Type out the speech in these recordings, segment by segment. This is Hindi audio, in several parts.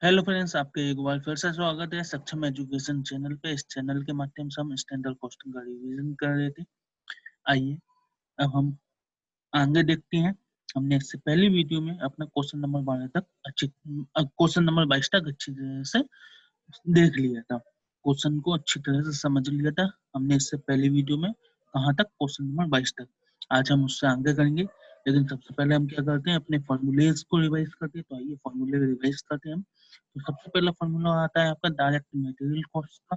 हेलो फ्रेंड्स, आपके एक बार फिर से स्वागत है सक्षम एजुकेशन चैनल पे। इस चैनल के माध्यम से हम स्टैंडर्ड कॉस्टिंग का रिवीजन कर रहे थे। आइए अब हम आगे देखते हैं। हमने इससे पहली वीडियो में अपना क्वेश्चन नंबर 12 तक क्वेश्चन नंबर 22 तक अच्छी तरह से देख लिया था। क्वेश्चन को अच्छी तरह से समझ लिया था हमने इससे पहली वीडियो में। कहाँ तक? क्वेश्चन नंबर 22 तक। आज हम उससे आगे करेंगे, लेकिन सबसे पहले हम क्या करते हैं, अपने फॉर्मूलेज को रिवाइज करते हैं। तो आइए फॉर्मूले रिवाइज करते हैं हम। तो सबसे पहला फॉर्मूला आता है आपका डायरेक्ट मटेरियल कॉस्ट का।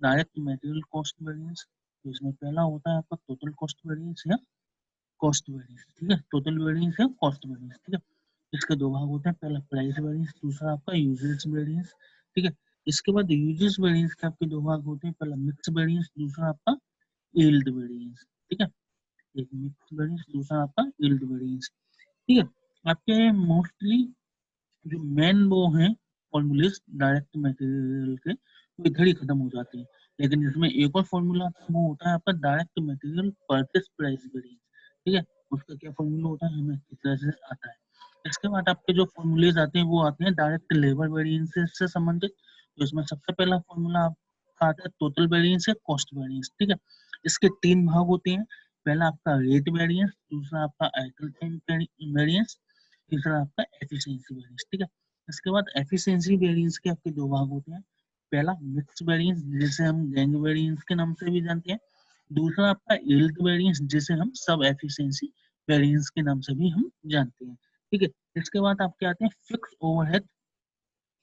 Direct material cost variance. तो इसमें पहला होता है आपका टोटल कॉस्ट वेरिएंस या कॉस्ट वेरिएंस। ठीक है, टोटल वेरिएंस या कॉस्ट वेरिएंस। ठीक है, इसके दो भाग होते हैं, पहला प्राइस वेरिएंस, दूसरा आपका यूजेस वेरिएंस। ठीक है, इसके बाद यूजेस वेरिएंस के आपके दो भाग होते हैं, पहला मिक्स वेरिएंस, दूसरा आपका यील्ड वेरिएंस। ठीक है, एक मिक्स वेरिएंस, दूसरा आपका यील्ड वेरिएंस। ठीक है, आपके मोस्टली जो मेन वो हैं फॉर्मूलेस डायरेक्ट मटेरियल के, वो इधर ही खत्म हो जाते हैं। लेकिन इसमें एक और फॉर्मूला वो होता है आपका direct material purchase price variance. ठीक है, उसका क्या फॉर्मूला होता है, हमें किस तरह से आता है। इसके बाद आपके जो फॉर्मूलेज आते हैं वो आते हैं डायरेक्ट लेबर वेरिएंस से संबंधित। तो इसमें सबसे पहला फॉर्मूला आपका आता है टोटल वेरिएंस या कॉस्ट वेरिएंस। ठीक है, इसके तीन भाग होते हैं, पहला आपका रेट वेरिएंस, दूसरा आपका आइटल टाइम वेरिएंस, तीसरा आपका एफिशिएंसी वेरिएंस। ठीक है, इसके बाद एफिशिएंसी वेरिएंस के आपके दो भाग होते हैं, पहला मिक्स वेरिएंस जिसे हम गैंग वेरिएंस के नाम से भी जानते हैं, दूसरा आपका यील्ड वेरिएंस जिसे हम सब एफिशिएंसी वेरिएंस के नाम से भी हम जानते हैं। ठीक है, इसके बाद आपके आते हैं fix overhead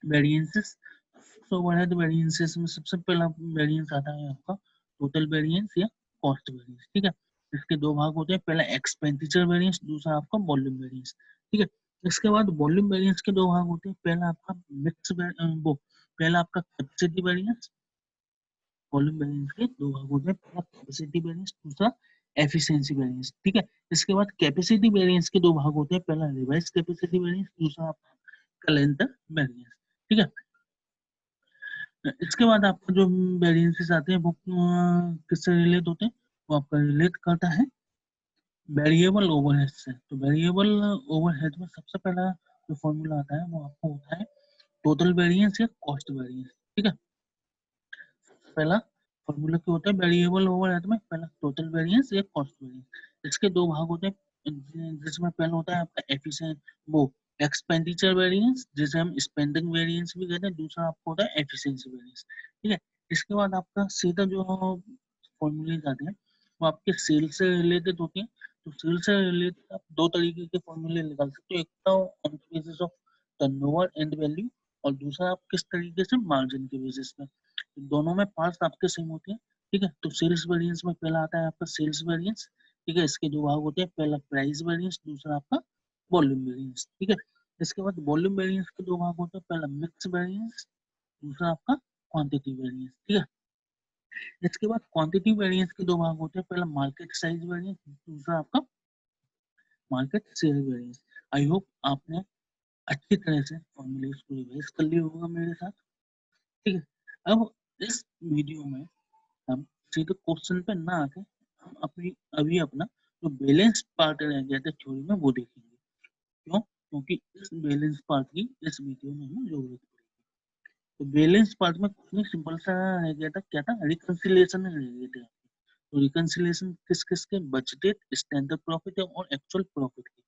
variances. Fix overhead variances में सबसे पहला वेरिएंस आता है आपका टोटल वेरिएंस या कॉस्ट वेरिएंस। ठीक है, इसके दो भाग होते हैं, पहला एक्सपेंडिचर वेरिएंस, दूसरा आपका वॉल्यूम वेरिएंस। ठीक है, इसके बाद वॉल्यूम वेरिएंस के दो भाग होते हैं, पहला आपका मिक्स वो पहला आपका कैपेसिटी वेरिएंस। वॉल्यूम वेरिएंस के दो भाग होते हैं, पहला कैपेसिटी वेरिएंस, दूसरा एफिशिएंसी वेरिएंस। ठीक है, इसके बाद कैपेसिटी वेरिएंस के दो भाग होते हैं, पहला रिवाइज कैपेसिटी वेरिएंस, दूसरा आपका कैलेंडर वेरिएंस। ठीक है, इसके बाद आपका जो वेरिएंसेस आते हैं वो किससे रिलेट होते हैं, वो आपका रिलेट करता है वेरिएबल ओवरहेड से। तो वेरिएबल ओवरहेड में सबसे पहला जो फॉर्मूला आता है वो आपको होता है टोटल वेरिएंस या कॉस्ट वेरिएंस। ठीक है, पहला फॉर्मूला क्या होता है वेरिएबल ओवरहेड में, पहला टोटल वेरिएंस या कॉस्ट वेरिएंस। इसके दो भाग होते हैं, जिसमें पहला होता है आपका एफिशिएंट वो एक्सपेंडिचर वेरिएंस जिसे हम स्पेंडिंग वेरिएंस भी कहते हैं, दूसरा आपको होता है एफिशिएंसी वेरिएंस। ठीक है, इसके बाद आपका सीधा जो फॉर्मूले आते हैं वो आपके सेल से रिलेटेड होते हैं। तो सेल से रिलेटेड आप दो तरीके के फॉर्मूले निकाल सकते हो, एक तो on the basis of turnover and value, और दूसरा आप किस तरीके से मार्जिन के बेसिस पे। दोनों में पार्ट्स आपके सेम होते हैं। ठीक है, तो सेल्स वेरिएंस में पहला आता है आपका सेल्स वेरिएंस। ठीक है, इसके दो भाग होते हैं, पहला प्राइस वेरिएंस, दूसरा आपका वॉल्यूम वेरिएंस। ठीक है, इसके बाद वॉल्यूम वेरिएंस के दो भाग होते हैं, पहला मिक्स वेरिएंस, दूसरा आपका क्वांटिटी वेरिएंस। ठीक है, इसके बाद क्वांटिटी वेरिएंस के दो भाग होते हैं, पहला मार्केट साइज वेरिएंस, दूसरा आपका market share variance. I hope आपने अच्छी तरह से फॉर्मूलेस को रिवाइज कर लिया होगा मेरे साथ। ठीक है, अब इस वीडियो में हम सीधे क्वेश्चन पे ना आके हम अपनी अभी अपना जो बैलेंस पार्ट रह गया था थ्योरी में वो देखेंगे। क्यों? क्योंकि इस बैलेंस पार्ट की इस वीडियो में हमें जरूरत पड़ेगी। तो बैलेंस पार्ट में कुछ नहीं, सिंपल सा रह गया था, क्या था, रिकंसिलिएशन रह गए थे। तो रिकंसिलिएशन किस किस के, बजटेड, स्टैंडर्ड प्रॉफिट और एक्चुअल प्रॉफिट की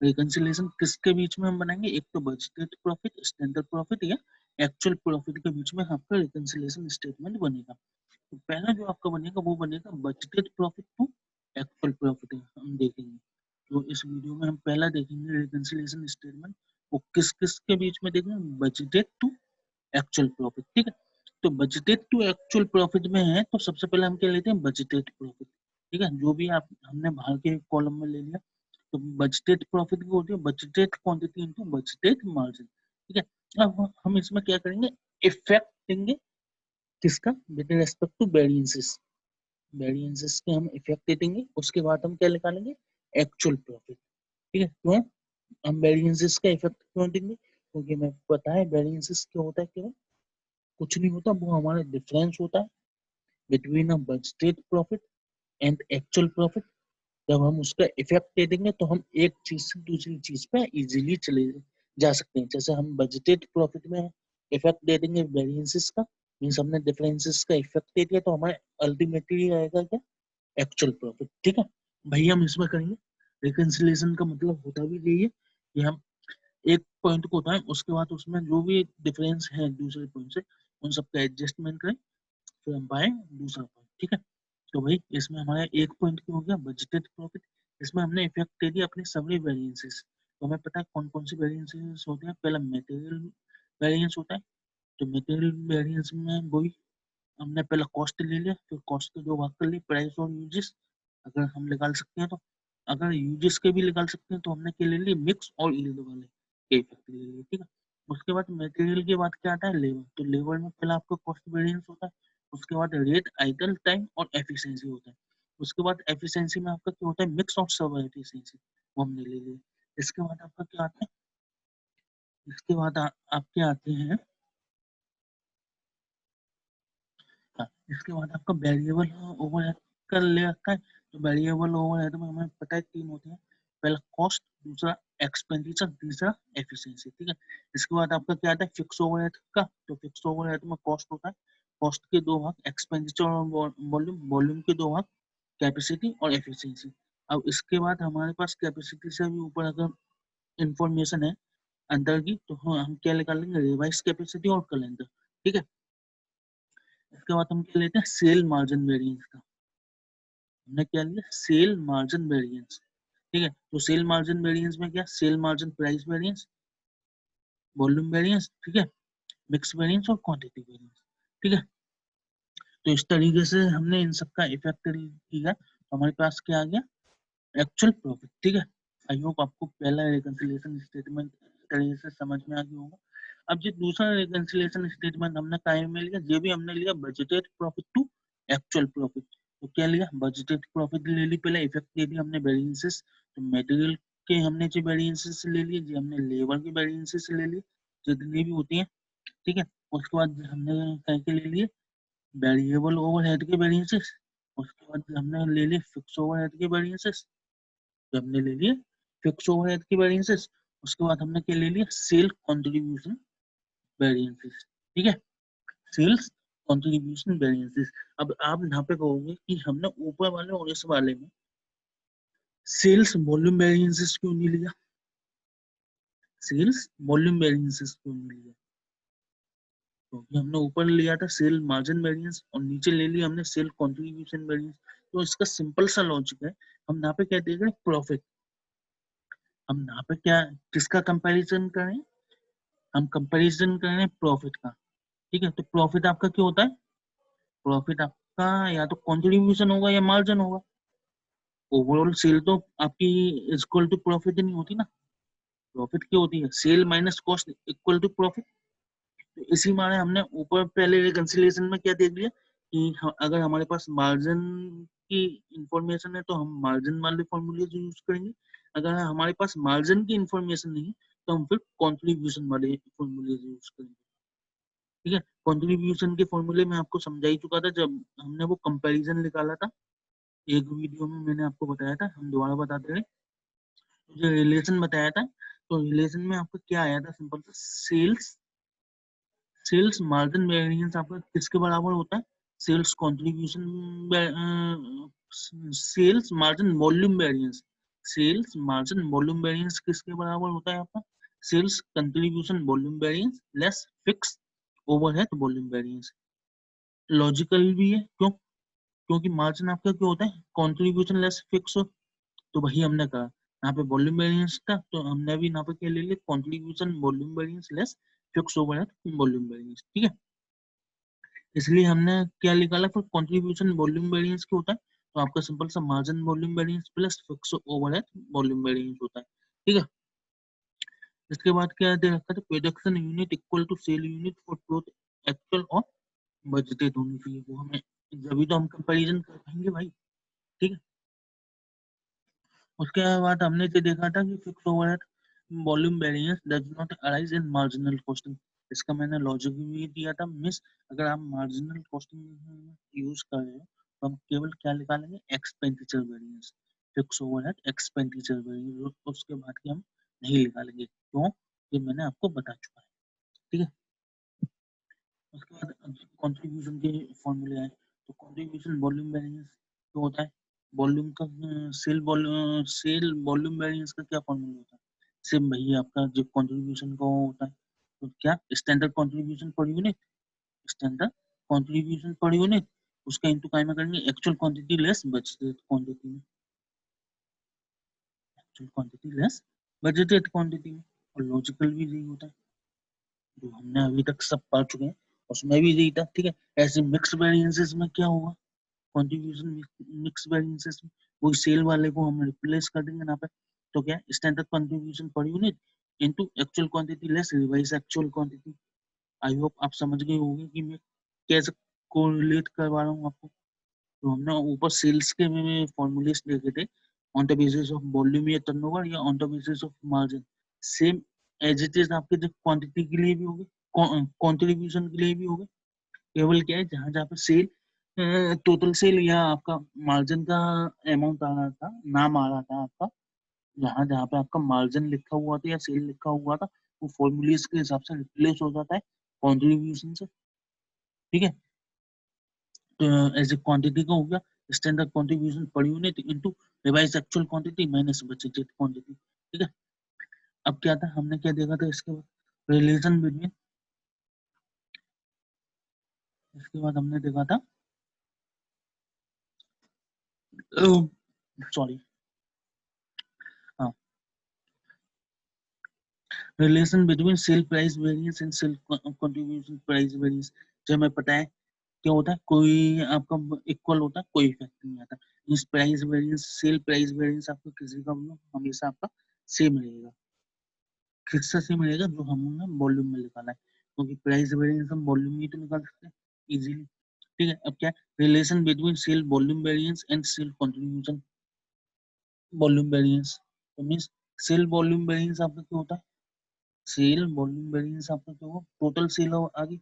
रिकंसिलिएशन किसके बीच में हम बनाएंगे, एक तो बजटेड प्रॉफिट, स्टैंडर्ड प्रॉफिट या एक्चुअल प्रॉफिट के बीच में आपका रिकंसिलिएशन स्टेटमेंट बनेगा। तो पहला जो आपका बनेगा वो बनेगा budgeted profit to actual profit हम देखेंगे। तो इस वीडियो में हम पहला देखेंगे रिकंसिलिएशन स्टेटमेंट, वो किस किस के बीच में देखेंगे, बजटेड टू एक्चुअल प्रॉफिट। ठीक है, तो बजटेड टू एक्चुअल प्रॉफिट में है तो सबसे पहले हम क्या लेते हैं, बजटेड प्रॉफिट। ठीक है, जो भी आप हमने बाहर के कॉलम में ले लिया, तो बजटेड प्रॉफिट की होती है budgeted quantity into budgeted margin. ठीक है, अब हम इसमें क्या करेंगे, इफेक्ट देंगे किसका, with respect to variances. Variances के हम इफेक्ट देंगे, उसके बाद हम क्या निकालेंगे, एक्चुअल प्रॉफिट। ठीक है, क्यों हम वेरिएंसेस का इफेक्ट क्यों देंगे, क्योंकि हमें पता है वेरिएंसेस क्या होता है, केवल कुछ नहीं होता, वो हमारा डिफरेंस होता है between a budgeted profit and actual profit. जब हम उसका इफेक्ट दे देंगे तो हम एक चीज से दूसरी चीज पे इजीली चले जा सकते हैं। जैसे हम बजटेड प्रॉफिट में इफेक्ट दे देंगे वेरिएंसेस का, मीन्स हमने डिफरेंसेस का इफेक्ट दे दिया, तो हमारे अल्टीमेटली आएगा क्या, एक्चुअल प्रॉफिट। ठीक है भाई, हम इसमें करेंगे रिकंसिलिएशन का मतलब होता भी यही है कि हम एक पॉइंट को उठाएं, उसके बाद उसमें जो भी डिफरेंस है दूसरे पॉइंट से उन सबका एडजस्टमेंट करें, फिर हम पाए दूसरा पॉइंट। ठीक है, तो भाई इसमें हमारा एक पॉइंट क्यों हो गया, बजटेड प्रॉफिट। इसमें हमने इफेक्ट दे दिया अपने सभी वेरिएंसेस। तो हमें पता है कौन कौन से वेरिएंसेस होते हैं। पहला मटेरियल वेरिएंस होता है, तो मटेरियल वेरिएंस में वही हमने पहला कॉस्ट ले लिया, फिर कॉस्ट के दो भाग कर लिए, प्राइस और यूजेस, अगर हम निकाल सकते हैं तो। अगर यूजेस के भी निकाल सकते हैं तो हमने क्या ले लिए, मिक्स और यील्ड वाले के इफेक्ट ले लिए। ठीक है, उसके बाद मटेरियल के बाद क्या आता है, लेबर। तो लेबर में पहला आपका कॉस्ट वेरिएंस होता है, उसके बाद रेट, आइडल टाइम और एफिशिएंसी होता है। उसके बाद एफिशिएंसी में आपका क्या होता है, मिक्स और सब एफिशिएंसी, वो हमने ले लिया। इसके बाद आपका क्या आता है, इसके बाद आपके आते हैं, हाँ, इसके बाद आपका वेरिएबल ओवरहेड का ले रखा है। तो वेरिएबल ओवरहेड में हमें पता है तीन होते हैं, पहला कॉस्ट, दूसरा एक्सपेंडिचर, तीसरा एफिशिएंसी। ठीक है, इसके बाद आपका क्या आता है, फिक्स ओवरहेड का। तो फिक्स ओवरहेड में कॉस्ट होता है, कॉस्ट के दो भाग एक्सपेंडिचर और वॉल्यूम, वॉल्यूम के दो भाग कैपेसिटी और एफिशिएंसी। अब इसके बाद हमारे पास कैपेसिटी से भी ऊपर अगर इंफॉर्मेशन है अंदर की, तो हाँ हम क्या निकालेंगे, रिवाइज कैपेसिटी और कैलेंडर। ठीक है, इसके बाद हम क्या लेते हैं, सेल मार्जिन वेरिएंस का। हमने क्या लिया, सेल मार्जिन वेरिएंस। ठीक है, तो सेल मार्जिन वेरिएंस में क्या, sale margin price variance, volume variance, ठीक है, मिक्स वेरिएंस और क्वांटिटी वेरिएंस। ठीक है, तो इस तरीके से हमने इन सबका इफेक्ट किया, तो हमारे पास क्या आ गया, एक्चुअल प्रॉफिट। ठीक है, आई होप आपको पहला रिकंसिलिएशन स्टेटमेंट तरीके से समझ में आ गया होगा। अब जो दूसरा रिकंसिलिएशन स्टेटमेंट हमने कायम में लिया, ये भी हमने लिया budgeted profit to actual profit. तो क्या लिया, बजटेड प्रॉफिट ले ली, पहले इफेक्ट दे दिया हमने वेरिएंसेस, तो मटेरियल के हमने जो वेरिएंसेस ले लिए, जो हमने लेबर की वेरिएंसेस ले ली, जितनी भी होती हैं। ठीक है, उसके बाद हमने क्या के ले लिए, वेरिएबल ओवरहेड के वेरिएंसेस, उसके बाद हमने ले लिए फिक्स ओवरहेड के वेरिएंसेस, जो हमने ले लिए फिक्स ओवरहेड के वेरिएंसेस, उसके बाद हमने क्या ले लिया, सेल कंट्रीब्यूशन वेरिएंसेस। ठीक है, सेल्स कंट्रीब्यूशन वेरिएंसेस। अब आप यहाँ पे कहोगे कि हमने ऊपर वाले और इस वाले में सेल्स वॉल्यूम वेरिएंसेस क्यों नहीं लिया, सेल्स वॉल्यूम वेरिएंसेस क्यों नहीं लिया, क्योंकि हमने ऊपर लिया था सेल मार्जिन वेरिएंस और नीचे ले लिया हमने सेल कंट्रीब्यूशन वेरिएंस। तो इसका सिंपल सा लॉजिक है, हम यहाँ पे क्या देख रहे हैं, प्रॉफिट। हम यहाँ पे क्या, किसका कंपैरिजन करें, हम कंपैरिजन कर रहे हैं प्रॉफिट का। ठीक है, तो प्रॉफिट आपका क्या होता है, प्रॉफिट आपका या तो कंट्रीब्यूशन होगा या मार्जिन होगा। ओवरऑल सेल तो आपकी इक्वल टू प्रॉफिट नहीं होती ना, प्रॉफिट क्या होती है, sale minus cost equal to profit. तो इसी माने हमने ऊपर पहले रिकंसिलिएशन में क्या देख लिया कि अगर हमारे पास मार्जिन की इंफॉर्मेशन है तो हम मार्जिन वाले फॉर्मूले यूज करेंगे, अगर हमारे पास मार्जिन की इंफॉर्मेशन नहीं है तो हम फिर कॉन्ट्रीब्यूशन वाले फॉर्मूले यूज करेंगे। ठीक है, कॉन्ट्रीब्यूशन के फॉर्मूले में आपको समझा ही चुका था जब हमने वो कंपैरिजन निकाला था, एक वीडियो में मैंने आपको बताया था, हम दोबारा बताते हैं। जो रिलेशन बताया था, तो रिलेशन में आपका क्या आया था, सिंपल सा, सेल्स, सेल्स मार्जिन वेरिएंस आपका किसके बराबर होता है, sales contribution, sales margin volume variance, sales margin volume variance किसके बराबर होता है आपका, sales contribution volume variance less fix overhead volume variance. Logical भी है, क्यों, क्योंकि मार्जिन आपका क्या होता है, कंट्रीब्यूशन लेस फिक्स। तो वही हमने कहा, यहाँ पे वॉल्यूम वेरिएंस था तो हमने भी यहाँ पे क्या ले लिया, contribution volume variance less fix overhead volume variance. ठीक है, इसलिए हमने क्या निकाला, फिर कंट्रीब्यूशन वॉल्यूम वेरिएंस क्या होता है, तो आपका सिंपल सा margin volume variance plus fix overhead volume variance होता है। ठीक है, इसके बाद क्या दे रखा था, production unit equal to sale unit for both actual और बजटेड होनी चाहिए, वो हमें जब तो हम कंपैरिजन कर पाएंगे भाई। ठीक है, उसके बाद हमने ये देखा था कि fix overhead volume variance does not arise in marginal costing. इसका मैंने लॉजिक भी दिया था, मिस अगर आप मार्जिनल कॉस्टिंग यूज कर रहे हो तो हम केवल क्या निकालेंगे, expenditure variance, fix overhead expenditure variance, उसके बाद की हम नहीं निकालेंगे। क्यों, ये मैंने आपको बता चुका है, ठीक है। उसके बाद कंट्रीब्यूशन के फॉर्मूले आए, तो कंट्रीब्यूशन वॉल्यूम वेरिएंस जो होता है, वॉल्यूम का सेल वॉल्यूम वेरिएंस का क्या फॉर्मूला होता है, सेम वही आपका जो कंट्रीब्यूशन का होता है। तो क्या standard contribution per unit, standard contribution per unit, उसका इनटू काय में करेंगे actual quantity less budgeted quantity में, actual quantity less budgeted quantity में। और लॉजिकल भी यही होता है जो हमने अभी तक सब पढ़ चुके हैं, उसमें भी यही था, ठीक है। ऐसे मिक्स वेरिएंसेस में क्या होगा, कंट्रीब्यूशन मिक्स वेरिएंसेस में वो सेल वाले को हम रिप्लेस कर देंगे यहाँ पे। तो क्या standard contribution per unit into actual quantity less revise actual quantity. I hope आप समझ गए होंगे कि मैं कैसे कोरिलेट करवा रहा हूँ आपको। तो हमने ऊपर सेल्स के में फॉर्मूलेस देखे थे, on the basis of volume या टर्नओवर या on the basis of margin. Same as it is आपके जो क्वांटिटी के लिए भी होगी, कंट्रीब्यूशन के लिए भी होगी। केवल क्या है जहां जहाँ पे सेल टोटल सेल या आपका मार्जिन का अमाउंट आ रहा था, नाम आ रहा था आपका, जहां जहाँ पे आपका मार्जिन लिखा हुआ था या सेल लिखा हुआ था, वो फॉर्मूलेस के हिसाब से रिप्लेस हो जाता है कंट्रीब्यूशन से, ठीक है। तो एज ए क्वांटिटी का हो गया standard contribution per unit into revise actual quantity minus budgeted quantity, ठीक है। अब क्या था, हमने क्या देखा था इसके बाद, रिलेशन बिटवीन, इसके बाद हमने देखा था, सॉरी, हाँ, relation between sale price variance and sale contribution price variance. जो हमें पता है क्या होता है, कोई आपका इक्वल होता है, कोई इफेक्ट नहीं आता। इस price variance cell price variance आपको किसी का भी हमेशा आपका सेम रहेगा, किससे सेम रहेगा जो हमने वॉल्यूम में निकाला है, क्योंकि प्राइस वेरिएंस हम वॉल्यूम में ही तो निकाल सकते हैं इजीली, ठीक है। अब क्या relation between sale volume variance and sale contribution volume variance, तो मींस सेल वॉल्यूम वेरिएंस आपका क्या होता है, सेल वॉल्यूम वेरिएंस आपका क्या होगा, टोटल सेल आगे,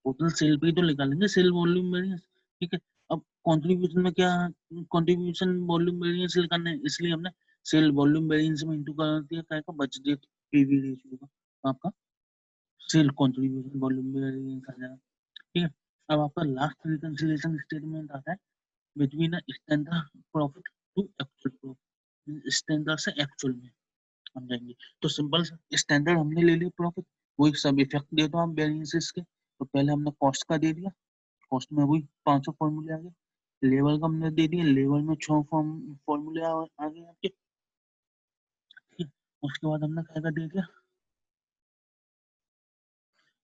टोटल सेल पे ही तो निकालेंगे सेल वॉल्यूम वेरिएंस, ठीक है। अब कंट्रीब्यूशन में क्या, कंट्रीब्यूशन वॉल्यूम वेरिएंस निकालना है, इसलिए हमने सेल वॉल्यूम वेरिएंस में इंटू कर दिया क्या का बजटेड पीवी रेशियो का, तो आपका सेल कंट्रीब्यूशन वॉल्यूम वेरिएंस आ जाएगा, ठीक है। अब आपका लास्ट रिकंसिलिएशन स्टेटमेंट आता है between standard profit to actual profit, standard से एक्चुअल में हम जाएंगे। तो सिंपल स्टैंडर्ड हमने ले लिया प्रॉफिट, वही सब इफेक्ट दे दो आप वेरिएंसेस के। तो पहले हमने कॉस्ट का दे दिया, कॉस्ट में वही 500 फॉर्मूले आ गए, लेवल का हमने दे दिया, लेवल में 6 फॉर्मूले आ गए आपके, ठीक है। उसके बाद हमने क्या कर दे दिया,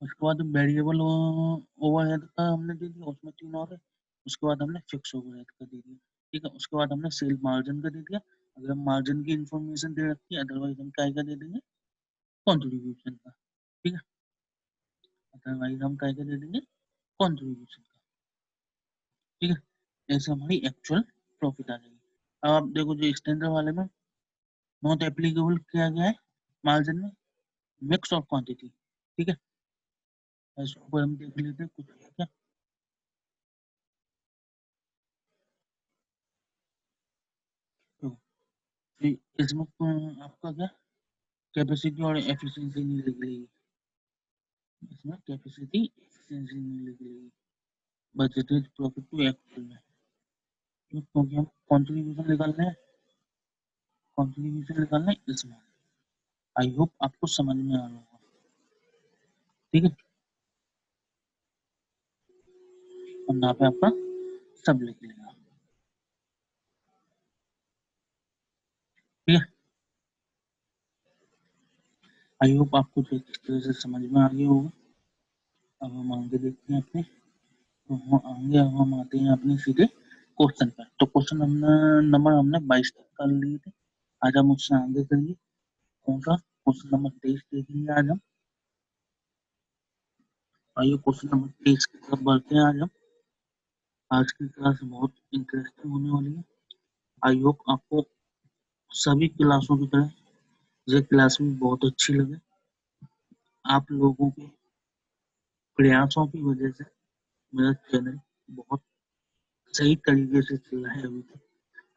उसके बाद वेरिएबल ओवरहेड का हमने दे दिया, उसमें 3 और है। उसके बाद हमने फिक्स ओवरहेड का दे दिया, ठीक है। उसके बाद हमने सेल मार्जिन का दे दिया, अगर हम मार्जिन की इंफॉर्मेशन दे रखी है, अदरवाइज हम क्या दे देंगे, कंट्रीब्यूशन का, ठीक है। अदरवाइज हम क्या दे देंगे, कंट्रीब्यूशन का, ठीक है। ऐसे हमारी एक्चुअल प्रॉफिट आ जाएगी। अब आप देखो जो स्टैंडर्ड वाले में नॉट एप्लीकेबल किया गया है मार्जिन में, मिक्स और क्वांटिटी, ठीक है। इसके ऊपर हम देख लेते हैं कुछ है क्या। तो इसमें आपका क्या कैपेसिटी और एफिशिएंसी नहीं लिख लेगी, इसमें कैपेसिटी एफिशिएंसी नहीं लिख लेगी, बजटेड प्रॉफिट टू एक्चुअल में, क्योंकि हम कंट्रीब्यूशन निकालना है, कंट्रीब्यूशन निकालना है इसमें। आई होप आपको समझ में आ रहा होगा, ठीक है। और यहाँ पे आपका सब लिख लेगा, ठीक है। आई होप आपको तो इस तरह से समझ में आ गया होगा। अब हम आगे देखते हैं अपने, तो हम आगे अब हम आते हैं अपने सीधे क्वेश्चन पर। तो क्वेश्चन हमने नंबर हमने 22 तक कर लिए थे, आज हम उससे आगे करिए, कौन सा क्वेश्चन नंबर 23 देखेंगे आज हम। आइए क्वेश्चन नंबर 23 की तरफ बढ़ते हैं आज हम। आज की क्लास बहुत इंटरेस्टिंग होने वाली है। आई होप आपको सभी क्लासों की तरह ये क्लास भी बहुत अच्छी लगे। आप लोगों के प्रयासों की वजह से मेरा चैनल बहुत सही तरीके से चल रहा है अभी तक।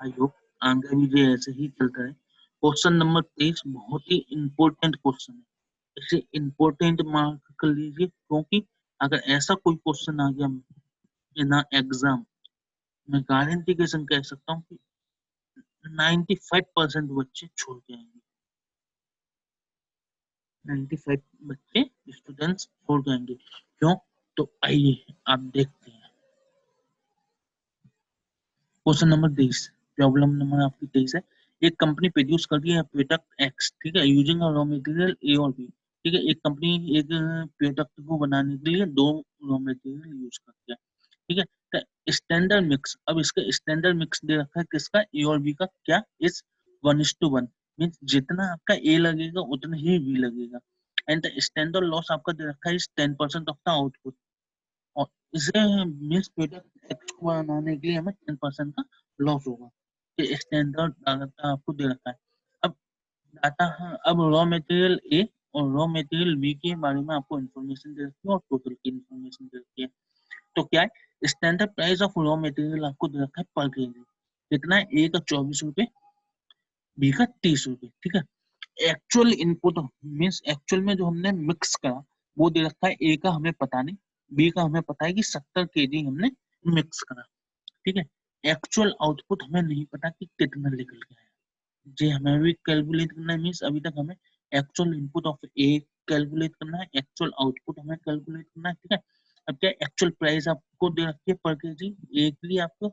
आई होप आगे भी ये ऐसे ही चलता है। क्वेश्चन नंबर 23 बहुत ही इंपॉर्टेंट क्वेश्चन है, इसे इम्पोर्टेंट मार्क कर लीजिए, क्योंकि अगर ऐसा कोई क्वेश्चन आ गया इन एग्जाम, मैं गारंटी के संग कह सकता हूँ कि 95% बच्चे छोड़ जाएंगे। 95 बच्चे स्टूडेंट्स छोड़ जाएंगे। क्यों? तो आइए आप देखते हैं। क्वेश्चन नंबर 23, प्रॉब्लम नंबर आपकी 23 है। एक कंपनी प्रोड्यूस कर रही है प्रोडक्ट एक्स, ठीक है, यूजिंग रॉ मटेरियल ए और बी। ठीक है, एक कंपनी एक प्रोडक्ट को बनाने के लिए दो रॉ मटेरियल यूज करती है। ठीक है, तो स्टैंडर्ड मिक्स, अब इसका स्टैंडर्ड मिक्स दे रखा है किसका, ए और बी का, क्या इस 1:1 मीन्स जितना आपका ए लगेगा उतना ही बी लगेगा। एंड द स्टैंडर्ड लॉस आपका दे रखा है इस 10% ऑफ द आउटपुट। और इसे मिस प्रोडक्ट एक्स को बनाने के लिए हमें 10% का लॉस होगा। ये स्टैंडर्ड डाटा आपको दे रखा है। अब डाटा, अब रॉ मटेरियल ए और रॉ मटेरियल बी के बारे में आपको इन्फॉर्मेशन दे रखी है और टोटल की इन्फॉर्मेशन दे रखी है। तो क्या है, standard price of raw material आपको दे रखा है पर केजी, कितना है, ए का 24 रुपए, बी का 30 रुपए। ठीक है, एक्चुअल इनपुट मीन्स एक्चुअल में जो हमने मिक्स करा वो दे रखा है, ए का हमें पता नहीं, बी का हमें पता है कि 70 केजी हमने मिक्स करा। ठीक है, एक्चुअल आउटपुट हमें नहीं पता कि कितना निकल गया है, जी हमें भी कैलकुलेट करना है। मीन्स अभी तक हमें actual input of A calculate करना है, एक्चुअल आउटपुट हमें कैलकुलेट करना है। ठीक है, अब क्या एक्चुअल प्राइस आपको दे रखी है पर केजी, ए के लिए आपको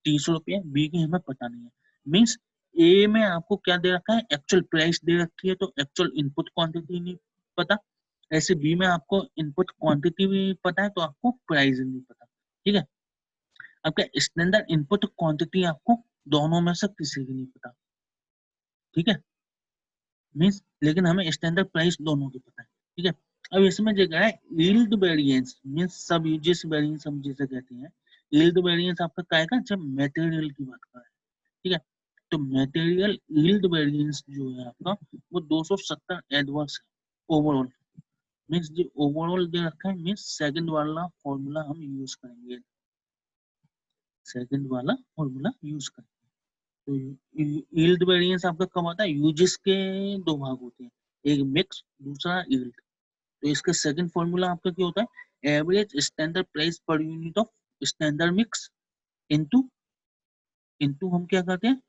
30 रुपये, बी की हमें पता नहीं है। मीन्स ए में आपको क्या दे रखा है, एक्चुअल प्राइस दे रखी है, तो एक्चुअल इनपुट क्वांटिटी नहीं पता। ऐसे बी में आपको इनपुट क्वांटिटी भी पता है तो आपको प्राइस नहीं पता। ठीक है, अब क्या स्टैंडर्ड इनपुट क्वांटिटी आपको दोनों में से किसी की नहीं पता। ठीक है, मीन्स लेकिन हमें स्टैंडर्ड प्राइस दोनों की पता है। ठीक है, अब इसमें जो है यील्ड वेरिएंस मीन्स सब यूजेस वेरिएंस हम जिसे कहते हैं, यील्ड वेरिएंस आपका क्या है जब मटेरियल की बात कर रहे हैं। ठीक है, तो मटेरियल यील्ड वेरिएंस जो है आपका वो 270 एडवर्स है ओवरऑल। मीन्स जो ओवरऑल दे रखा है, मीन्स सेकंड वाला फॉर्मूला हम यूज करेंगे, सेकंड वाला फॉर्मूला यूज करेंगे। तो यील्ड वेरिएंस आपका कब आता है, यूजेस के दो भाग होते हैं, एक मिक्स दूसरा यील्ड। तो इसका सेकंड फॉर्मूला आपका क्या होता है, average standard price per unit of standard mix into into हम क्या करते हैं,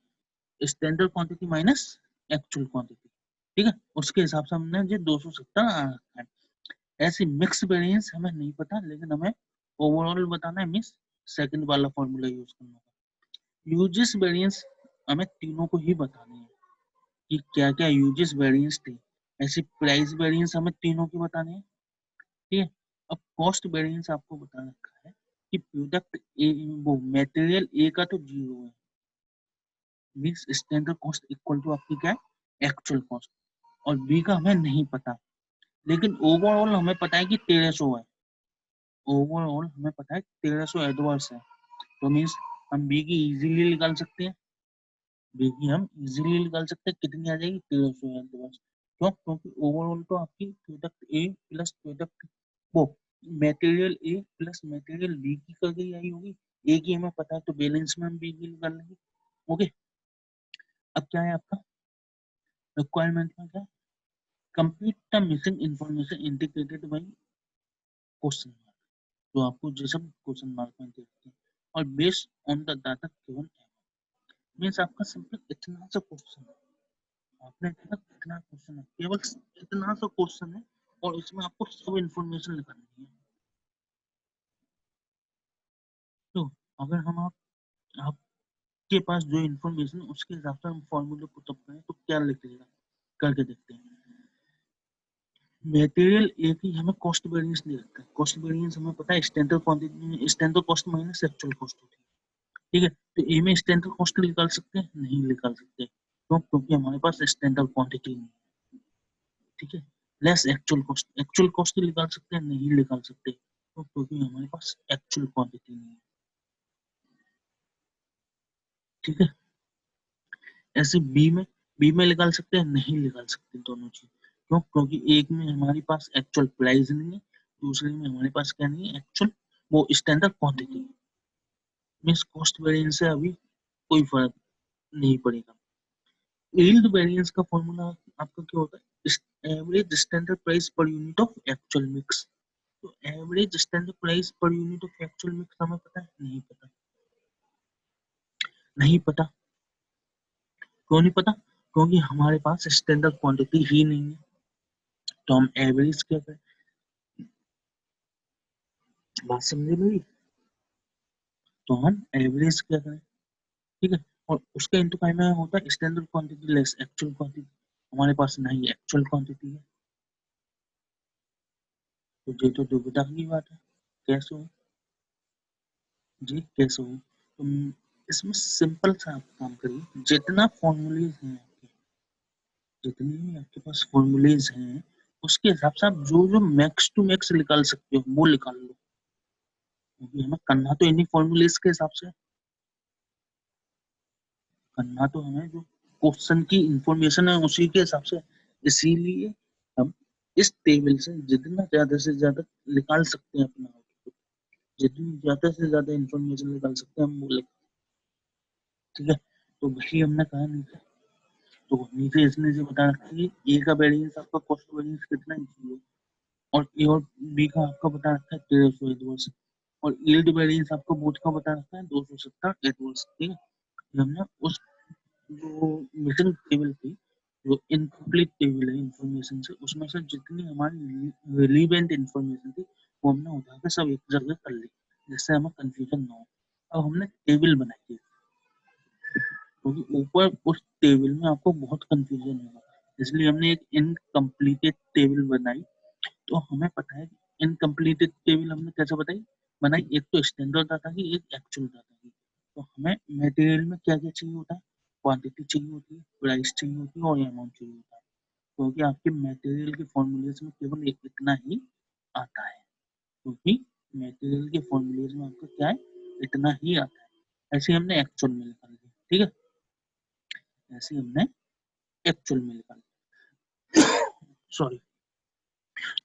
standard quantity minus actual quantity. ठीक है, उसके हिसाब से हमने जो 270 आ रखा है। ऐसे मिक्स वेरिएंस हमें नहीं पता, लेकिन हमें ओवरऑल बताना है, मींस सेकंड वाला फॉर्मूला यूज करना होगा। यूजेस वेरिएंस हमें तीनों को ही बतानी है कि क्या क्या यूजेस वेरिएंस थे। ऐसे प्राइस वेरिएंस हमें तीनों की बतानी है। ठीक है, अब कॉस्ट वेरिएंस आपको बता रखा है कि प्रोडक्ट ए, वो मटेरियल ए का तो 0 है, means standard cost equal to आपकी क्या है, एक्चुअल कॉस्ट। और बी का हमें नहीं पता, लेकिन ओवरऑल हमें पता है कि 1300 है, ओवरऑल हमें पता है 1300 एडवर्स है। तो मींस हम बी की इजीली निकाल सकते हैं, बी की हम इजीली निकाल सकते हैं, कितनी आ जाएगी, 1300 एडवर्स। क्यों? क्योंकि ओवरऑल तो आपकी प्रोडक्ट ए प्लस प्रोडक्ट वो material A plus material B की कर गई आई होगी, ए की हमें पता है तो बैलेंस में हम बी की निकाल लेंगे। ओके, अब क्या है आपका रिक्वायरमेंट में, क्या complete the missing information indicated by question mark, जो आपको जैसे क्वेश्चन मार्क में देखते हैं, और based on the data given means आपका सिंपल इतना सा क्वेश्चन है, आपने देखा कितना क्वेश्चन है, केवल इतना सा क्वेश्चन है और इसमें आपको सब इंफॉर्मेशन लिखनी है। तो अगर हम आपके पास जो इंफॉर्मेशन उसके हिसाब से हम फॉर्मूले पुटअप करें तो क्या लिखेगा, करके देखते हैं। मटेरियल ए की हमें कॉस्ट वेरिएंस दे रखा है, कॉस्ट वेरिएंस हमें पता है standard quantity, standard cost minus actual cost होती है। ठीक है, तो ए में स्टैंडर्ड कॉस्ट निकाल सकते हैं, नहीं निकाल सकते, क्यों? क्योंकि हमारे पास स्टैंडर्ड क्वांटिटी नहीं है। ठीक है, less actual cost, actual cost निकाल सकते हैं, नहीं निकाल सकते, तो क्योंकि हमारे पास एक्चुअल क्वांटिटी नहीं है। ठीक है, ऐसे बी में निकाल सकते हैं, नहीं निकाल सकते दोनों चीज। क्यों? क्योंकि एक में हमारे पास एक्चुअल प्राइस नहीं है, दूसरे में हमारे पास क्या नहीं है, एक्चुअल वो standard quantity. Means cost variance से अभी कोई फर्क नहीं पड़ेगा। यील्ड वेरिएंस का फॉर्मूला आपका क्या होता है? Average standard price per unit of actual mix. तो average standard price per unit of actual mix हमें पता है? नहीं पता। नहीं पता। क्यों नहीं पता? क्योंकि हमारे पास स्टैंडर्ड क्वांटिटी ही नहीं है। तो हम एवरेज क्या करें? बात समझे मेरी? तो हम एवरेज क्या करें? ठीक है। और उसका इंटू काय में होता है standard quantity less actual quantity. हमारे पास नहीं एक्चुअल क्वांटिटी है, तो ये तो दुविधा की बात है। कैसे हो जी? कैसे हो? तुम इसमें सिंपल सा आप काम करिए, जितना फॉर्मूलेज हैं आपके, जितने भी आपके पास फॉर्मूलेज हैं, उसके हिसाब से आप जो जो मैक्स टू मैक्स निकाल सकते हो वो निकाल लो, क्योंकि हमें करना तो इन्हीं फॉर्मूलेज के हिसाब से करना, तो हमें जो क्वेश्चन की इंफॉर्मेशन है उसी के हिसाब से। इसीलिए हम इस टेबल से जितना ज्यादा से ज्यादा निकाल सकते हैं अपना आउटपुट, जितनी ज्यादा से ज्यादा इंफॉर्मेशन निकाल सकते हैं हम वो लिख। ठीक है। तो वही हमने कहा नहीं था। तो नीचे इसने जो बता रखा है कि ए का वेरिएंस आपका कॉस्ट वेरिएंस कितना इंच है, और ए और बी का आपका बता रखा है 1300 एडवर्स, और यील्ड वेरिएंस आपको बोथ का बता रखा है 270 एडवर्स। ठीक है। ये हमने उस जो मिसिंग टेबल थी, जो इनकम्प्लीट टेबल है इंफॉर्मेशन से, उसमें से जितनी हमारी रिलीवेंट इंफॉर्मेशन थी वो हमने उठा के सब एक जगह कर ली, जिससे हमें कंफ्यूजन ना हो। अब हमने टेबल बनाई है, क्योंकि ऊपर उस टेबल में आपको बहुत कंफ्यूजन होगा, इसलिए हमने एक इनकम्प्लीटेड टेबल बनाई। तो हमें पता है कि इनकम्प्लीटेड टेबल हमने कैसे बनाई, एक तो स्टैंडर्ड डाटा की, एक एक्चुअल डाटा की। तो हमें मटेरियल में क्या क्या चाहिए होता है? क्वांटिटी चाहिए होती है, प्राइस चाहिए होती है, और अमाउंट चाहिए होता है, क्योंकि आपके मटेरियल के फॉर्मूलेज में केवल इतना ही आता है, क्योंकि मटेरियल के फॉर्मूलेज में आपको क्या है? इतना ही आता है। ऐसे हमने एक्चुअल में निकाल दिया। ठीक है। ऐसे हमने एक्चुअल में निकाल दिया। सॉरी।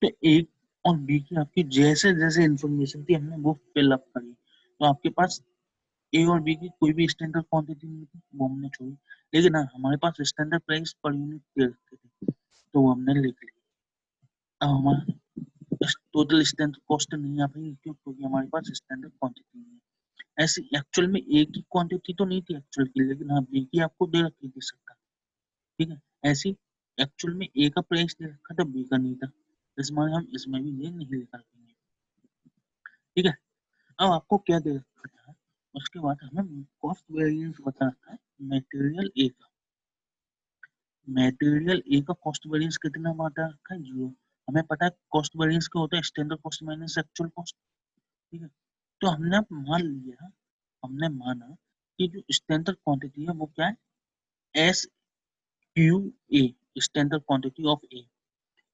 तो एक और बी की आपकी जैसे जैसे इंफॉर्मेशन थी हमने वो फिल अप करी, तो आपके पास ए और बी की कोई भी स्टैंडर्ड क्वांटिटी नहीं थी, वो हमने छोड़ी। लेकिन हाँ, हमारे पास स्टैंडर्ड प्राइस पर यूनिट दे रखे थे, तो वो हमने लिख लिया। अब हमारा टोटल स्टैंडर्ड कॉस्ट नहीं आ पाई, क्यों? क्योंकि हमारे पास स्टैंडर्ड क्वांटिटी नहीं है। ऐसी एक्चुअल में ए की क्वांटिटी तो नहीं थी एक्चुअल की, लेकिन हाँ बी की आपको दे रखी थी सबका। ठीक है। ऐसी एक्चुअल में ए का प्राइस दे रखा था, बी का नहीं था, इसमें हम इसमें भी ये नहीं निकाल पाएंगे। ठीक है। अब आपको क्या दे रखा था? उसके बाद हमें कॉस्ट वेरिएंस बता रखा है मटेरियल ए का। मटेरियल ए का कॉस्ट वेरिएंस कितना बता रखा है? 0। हमें पता है कॉस्ट वेरिएंस क्या होता है? Standard cost minus actual cost. ठीक है। तो हमने अब मान लिया, हमने माना कि जो स्टैंडर्ड क्वांटिटी है वो क्या है? S Q A, standard quantity of A.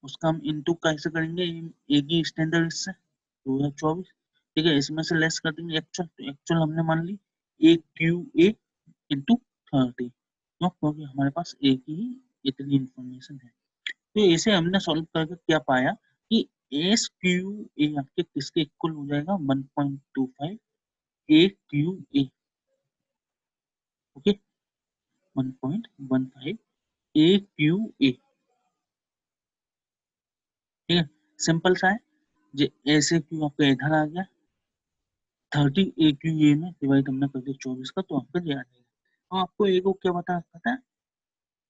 उसका हम इनटू कैसे करेंगे? ए की स्टैंडर्ड इससे 2024। ठीक है। इसमें से लेस कर देंगे एक्चुअल, तो एक्चुअल हमने मान ली ए क्यू ए इंटू 30। क्यों? क्योंकि हमारे पास ए की ही इतनी इंफॉर्मेशन है। तो इसे हमने सॉल्व करके क्या पाया कि एस क्यू ए आपके किसके इक्वल हो जाएगा? 1.25 A Q A. Okay. 1.15 A Q A. ठीक है। सिंपल सा है। जे ऐसे क्यू आपका इधर आ गया, 30 ए क्यू ए में डिवाइड हमने कर दिया 24 का, तो आपका ये आ जाएगा। तो आपको एक को क्या बता पता है?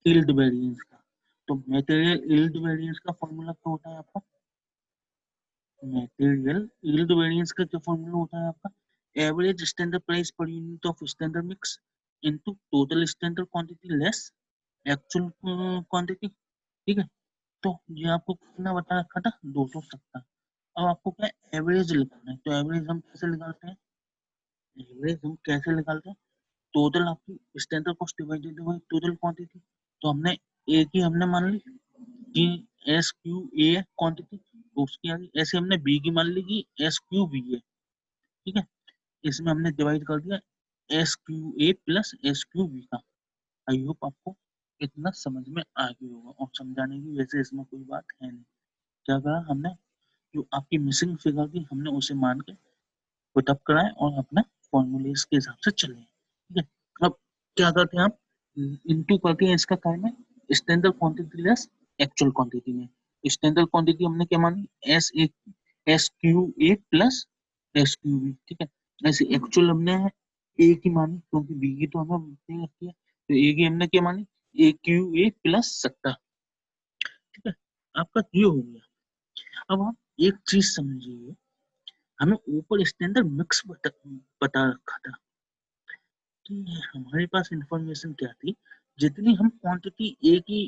यील्ड वेरिएंस का। तो मटेरियल यील्ड वेरिएंस का फॉर्मूला क्या होता है आपका? मटेरियल यील्ड वेरिएंस का क्या फॉर्मूला होता है आपका? Average standard price per unit of standard mix into total standard quantity less actual quantity. ठीक है। तो ये आपको कितना बता रखा था? 270। अब आपको क्या एवरेज निकालना है, तो एवरेज हम कैसे निकालते हैं? एवरेज हम कैसे निकालते हैं? टोटल आपकी standard cost divided by total quantity. तो हमने ए की हमने मान ली कि एस क्यू ए है क्वांटिटी, तो उसकी आगे ऐसे हमने बी की मान ली कि एस क्यू बी है। ठीक है। इसमें हमने डिवाइड कर दिया S Q A plus S Q B का। आई होप आपको इतना समझ में आ गया होगा, और समझाने की वैसे इसमें कोई बात है नहीं। क्या करा हमने? जो आपकी मिसिंग फिगर थी हमने उसे मान के पुटअप कराए और अपना फॉर्मूले के हिसाब से चले। ठीक है। अब क्या करते हैं आप? इनटू करके इसका काम है standard quantity less actual quantity में। स्टैंडर्ड क्वांटिटी हमने क्या मानी, S Q A plus S Q B, ठीक है। ऐसे एक्चुअल हमने ए की मानी क्योंकि बी की तो हमें नहीं रखी है, तो ए की हमने क्या मानी, ए क्यू ए प्लस 70, ठीक है। आपका ये हो गया। अब आप एक चीज समझिए, हमें ऊपर स्टैंडर्ड मिक्स बता रखा था कि हमारे पास इंफॉर्मेशन क्या थी, जितनी हम क्वांटिटी ए की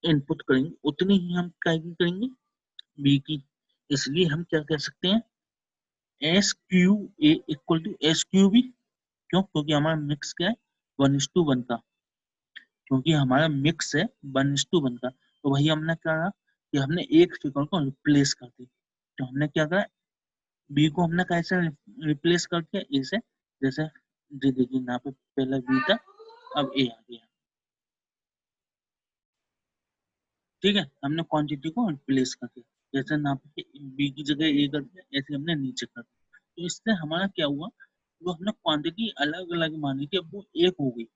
इनपुट करेंगे उतनी ही हम क्या की करेंगे, बी की। इसलिए हम क्या कह सकते हैं, S Q A equal to S Q B. क्यों? क्योंकि हमारा मिक्स क्या है, 1:1 का। क्योंकि हमारा मिक्स है 1:1 का, तो वही हमने कहा कि हमने एक फिगर को रिप्लेस कर दी। तो हमने क्या करा, बी को हमने कैसे रिप्लेस कर दिया, ए से। जैसे ये देखिए यहाँ पे पहले बी था, अब ए आ गया, ठीक है। हमने क्वांटिटी को रिप्लेस कर दिया, जैसे यहाँ पे बी की जगह ए कर दिया, ऐसे हमने नीचे कर दिया। तो इससे हमारा क्या हुआ, जो हमने क्वांटिटी अलग अलग मानी थी अब वो एक हो गई।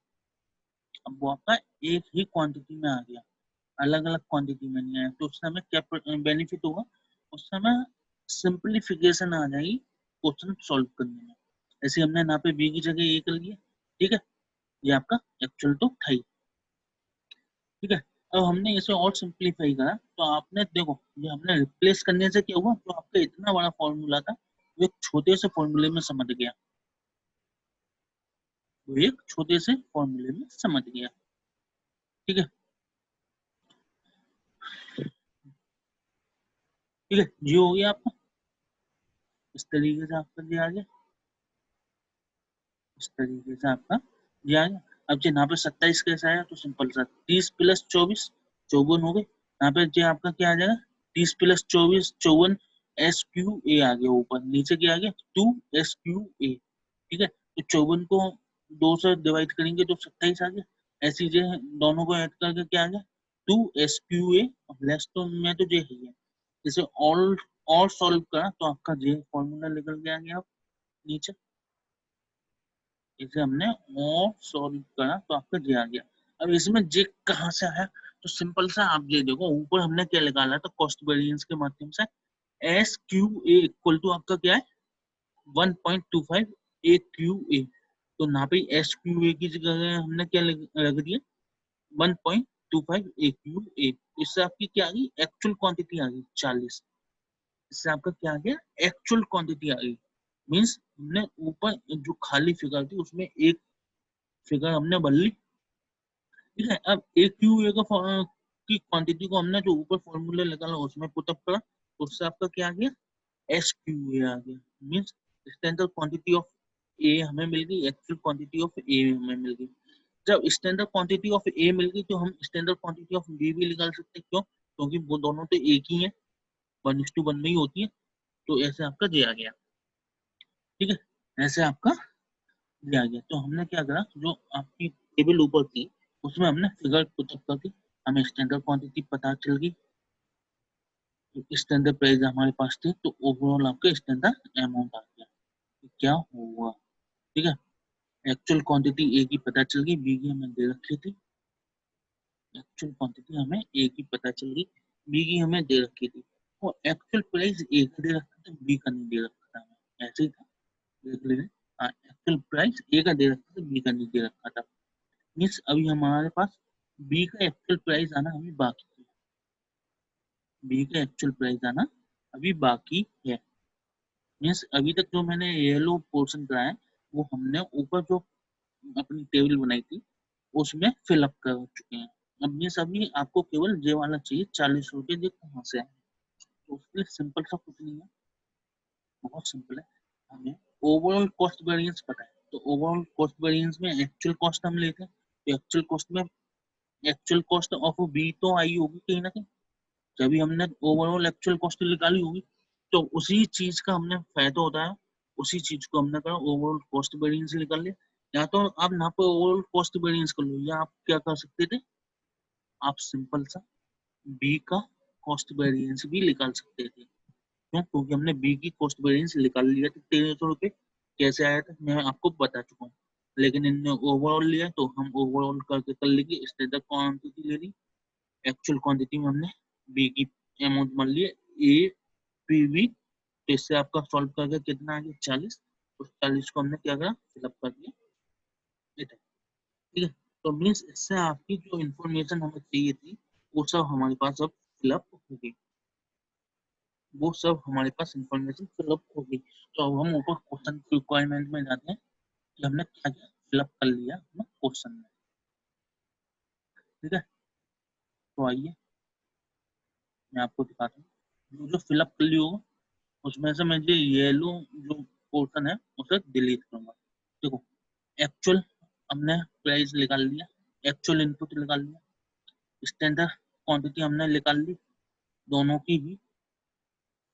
अब वो आपका एक ही क्वांटिटी में आ गया, अलग अलग क्वांटिटी में नहीं आया। तो उससे हमें क्या बेनिफिट होगा, उससे हमें सिंप्लीफिकेशन आ जाएगी क्वेश्चन सॉल्व करने में। ऐसे हमने यहाँ पे बी की जगह ए कर लिया, ठीक है। ये आपका एक्चुअल तो था ही, ठीक है। अब हमने इसे और सिंप्लीफाई करा, तो आपने देखो ये हमने रिप्लेस करने से क्या हुआ, जो आपका इतना बड़ा फॉर्मूला था वो एक छोटे से फॉर्मूले में समझ गया, वो एक छोटे से फॉर्मूले में समझ गया, ठीक है। ठीक है, ये हो गया आपका। इस तरीके से आपका ये आ गया, इस तरीके से आपका ये आ गया। अब जो यहाँ पे 27 कैसे आया, तो सिंपल सा 30 प्लस 24 54 हो गए। यहाँ पे जो आपका क्या आ जाएगा, 30 प्लस 24 54, एस क्यू ए आ गया, ऊपर नीचे क्या आ गया 2 एस क्यू ए, ठीक है। तो 54 को 2 से डिवाइड करेंगे तो 27 आ गया। ऐसे जो है दोनों को ऐड करके क्या आ गया 2 एस क्यू ए, लेस तो में तो जे है, इसे और सॉल्व करा तो आपका जे फॉर्मूला निकल के आ गया। आप नीचे इसे हमने और सॉल्व करा तो आपका जे आ गया। अब इसमें जे कहाँ से आया, तो सिंपल सा आप ये देखो, ऊपर हमने क्या निकाला था कॉस्ट वेरिएंस के माध्यम से, S Q A equal to आपका क्या है 1.25 ए क्यू ए। तो यहाँ पे एस क्यू ए की जगह हमने क्या रख दिया 1.25 ए क्यू ए। इससे आपकी क्या आ गई, एक्चुअल क्वांटिटी आ गई 40। इससे आपका क्या आ गया, एक्चुअल क्वांटिटी आ गई। मीन्स हमने ऊपर जो खाली फिगर थी उसमें एक फिगर हमने भर ली, ठीक है। अब ए क्यू ए का की क्वांटिटी को हमने जो ऊपर फॉर्मूला निकाला उसमें पुटअप करा, तो उससे आपका क्या आ गया, एस क्यू ए आ गया। मीन्स स्टैंडर्ड क्वांटिटी ऑफ ए हमें मिल गई, एक्चुअल क्वांटिटी ऑफ ए हमें मिल गई। जब स्टैंडर्ड क्वांटिटी ऑफ ए मिल गई तो हम स्टैंडर्ड क्वांटिटी ऑफ बी भी निकाल सकते हैं। क्यों? क्योंकि वो दोनों तो एक ही है, 1:1 में ही होती है। तो ऐसे आपका जे आ गया, ठीक है। ऐसे आपका ये आ गया। तो हमने क्या करा, जो आपकी टेबल ऊपर थी उसमें हमने फिगर पुटअप कर दी, हमें स्टैंडर्ड क्वांटिटी पता चल गई, स्टैंडर्ड प्राइस हमारे पास थी, तो ओवरऑल आपका स्टैंडर्ड अमाउंट आ गया। तो क्या हुआ, ठीक है। एक्चुअल क्वांटिटी ए की पता चल गई, बी की हमें दे रखी थी, एक्चुअल क्वांटिटी हमें ए की पता चल गई, बी की हमें दे रखी थी। और एक्चुअल प्राइस ए का दे रखा था, बी का नहीं दे रखा था, हमें ऐसे ही था, देख लेंगे। एक्चुअल प्राइस ए का दे रखा था, बी का नहीं दे रखा था। मीन्स अभी हमारे पास बी का एक्चुअल प्राइस आना अभी बाकी है, बी का एक्चुअल प्राइस आना अभी बाकी है। मीन्स अभी तक जो मैंने येलो पोर्शन कराया है वो हमने ऊपर जो अपनी टेबल बनाई थी उसमें फिलअप कर चुके हैं। अब मीन्स अभी आपको केवल जे वाला चाहिए 40 रुपये, जो कहाँ से है। तो उसके लिए सिंपल सा कुछ नहीं है, बहुत सिंपल है। हमें ओवरऑल कॉस्ट वेरिएंस पता है, तो ओवरऑल कॉस्ट वेरिएंस में एक्चुअल कॉस्ट हम लेते हैं, तो एक्चुअल कॉस्ट में एक्चुअल कॉस्ट ऑफ बी तो आई होगी कहीं ना कहीं, जब भी हमने ओवरऑल एक्चुअल कॉस्ट निकाली होगी, तो उसी चीज का हमने फायदा होता है, उसी चीज को हमने कहा ओवरऑल कॉस्ट वेरिएंस निकाल लिया। या तो आप यहाँ पे ओवरऑल कॉस्ट वेरिएंस कर लो, या आप क्या कर सकते थे, आप सिंपल सा बी का कॉस्ट वेरिएंस भी निकाल सकते थे। क्यों? क्योंकि हमने बी की कॉस्ट वेरिएंस निकाल लिया था 1300 रुपये। कैसे आया था मैं आपको बता चुका हूँ। लेकिन इनने ओवरऑल लिया तो हम ओवरऑल करके कर लेंगे। स्टैंडर्ड क्वांटिटी ले ली, एक्चुअल क्वांटिटी में हमने बी की अमाउंट मान ली ए पी वी, तो इससे आपका सॉल्व करके कितना आ गया 40। उस 40 को हमने क्या करा, फिलअप कर दिया इधर। ठीक है, तो मीन्स इससे आपकी जो इंफॉर्मेशन हमें चाहिए थी वो सब हमारे पास अब फिलअप हो गई, वो सब हमारे पास इंफॉर्मेशन फिलअप हो गई। तो अब हम ऊपर क्वेश्चन की रिक्वायरमेंट में जाते हैं कि हमने क्या क्या फिलअप कर लिया क्वेश्चन में। ठीक है, तो आइए मैं आपको दिखाता हूँ जो फिलअप कर लिया होगा उसमें से मैं जो येलो जो पोर्शन है उसे डिलीट करूंगा। देखो, एक्चुअल हमने प्राइस निकाल लिया, एक्चुअल इनपुट निकाल लिया, स्टैंडर्ड क्वांटिटी हमने निकाल ली दोनों की भी।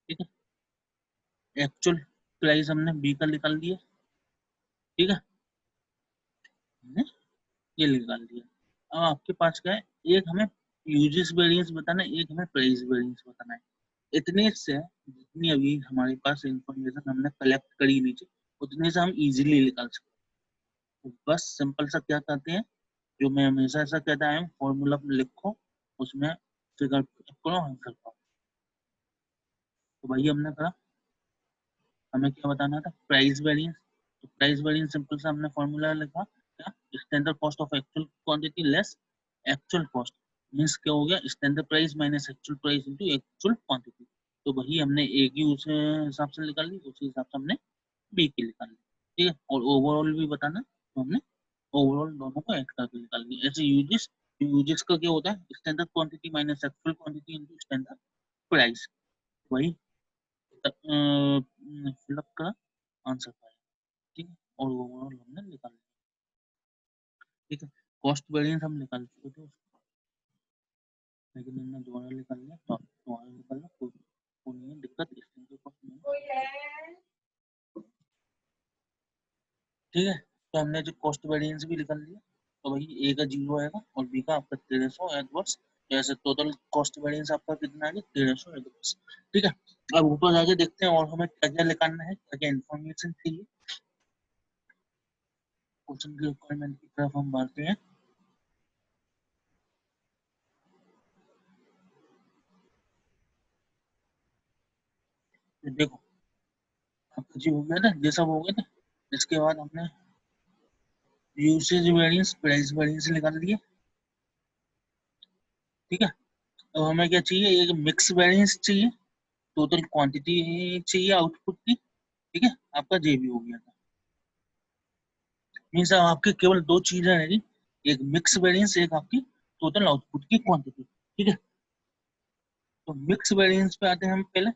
ठीक है, एक्चुअल प्राइस हमने बी का निकाल दिया। ठीक है, हमने ये निकाल दिया। अब आपके पास क्या है, एक हमें यूजेस वेरिएंस बताना है, एक हमें प्राइस वेरिएंस बताना है। इतने से जितनी अभी हमारे पास इंफॉर्मेशन हमने कलेक्ट करी नीचे उतने से हम इजीली निकाल सकते हैं। तो बस सिंपल सा क्या करते हैं, जो मैं हमेशा ऐसा कहता है, फॉर्मूला लिखो उसमें फिगर करो आंसर पाओ। तो वही हमने करा, हमें क्या बताना था, प्राइस वेरिएंस। तो प्राइस वेरिएंस सिंपल सा हमने फॉर्मूला लिखा क्या, standard cost of actual quantity less actual cost, means क्या हो गया, standard price minus actual price into actual quantity. तो वही हमने ए की उस हिसाब से निकाल ली, उसी हिसाब से हमने बी की निकाल ली। ठीक है, और ओवरऑल भी बताना तो हमने ओवरऑल दोनों को ऐड करके निकाल ली। ऐसे यूजेस, यूजेस का क्या होता है, standard quantity minus actual quantity into standard price, वही फिलअप का आंसर पाया। ठीक है, और ओवरऑल हमने निकाल लिया। ठीक है, कॉस्ट वेरिएंस हम निकाल चुके थे उसको, लेकिन हमने दोबारा निकाल लिया, तो दोबारा निकालना कोई नहीं है दिक्कत, स्टैंडर्ड कॉस्ट में। ठीक है, तो हमने जो कॉस्ट वेरिएंस भी निकाल लिया, तो वही ए का 0 आएगा और बी का आपका 1300 एडवर्स। जैसे टोटल कॉस्ट वेरिएंस आपका कितना आएगा, 1300 एडवर्स। ठीक है, अब ऊपर जाके देखते हैं और हमें क्या क्या निकालना है, क्या क्या इन्फॉर्मेशन चाहिए। क्वेश्चन की रिक्वायरमेंट की तरफ हम बढ़ते हैं। तो देखो, आपका जी हो गया था, ये सब हो गया था। इसके बाद हमने यूसेज वेरिएंस प्राइस वेरिएंस निकाल दिए। ठीक है, अब हमें क्या चाहिए, एक मिक्स वेरिएंस चाहिए, टोटल क्वांटिटी चाहिए आउटपुट की। ठीक है, आपका जे भी हो गया था। मीन्स आपके केवल दो चीजें रहेगी, एक मिक्स वेरिएंस, एक आपकी टोटल आउटपुट की क्वांटिटी। ठीक है, तो मिक्स वेरिएंस पे आते हैं हम पहले।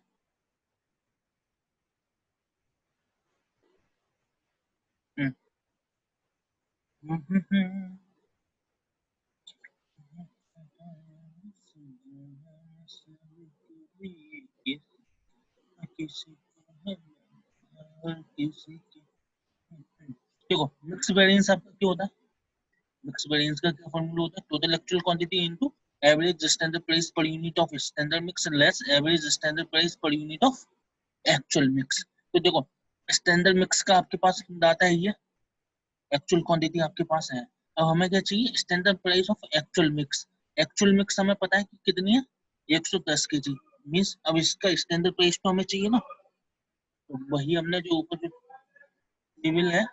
हम्म, हम्म, हम्म, देखो, मिक्स वेरिएंस आपका क्या होता है, मिक्स वेरिएंस का क्या फॉर्मूला होता है, total actual quantity into average standard price per unit of standard mix less average standard price per unit of actual mix. तो देखो, स्टैंडर्ड मिक्स का आपके पास डाटा है, ये एक्चुअल क्वांटिटी आपके पास है। अब हमें क्या चाहिए, standard price of actual mix. Actual mix हमें पता है कि कितनी है, 110 केजी। मीन्स अब इसका स्टैंडर्ड प्राइस तो हमें चाहिए ना, तो वही हमने जो ऊपर जो टेबल है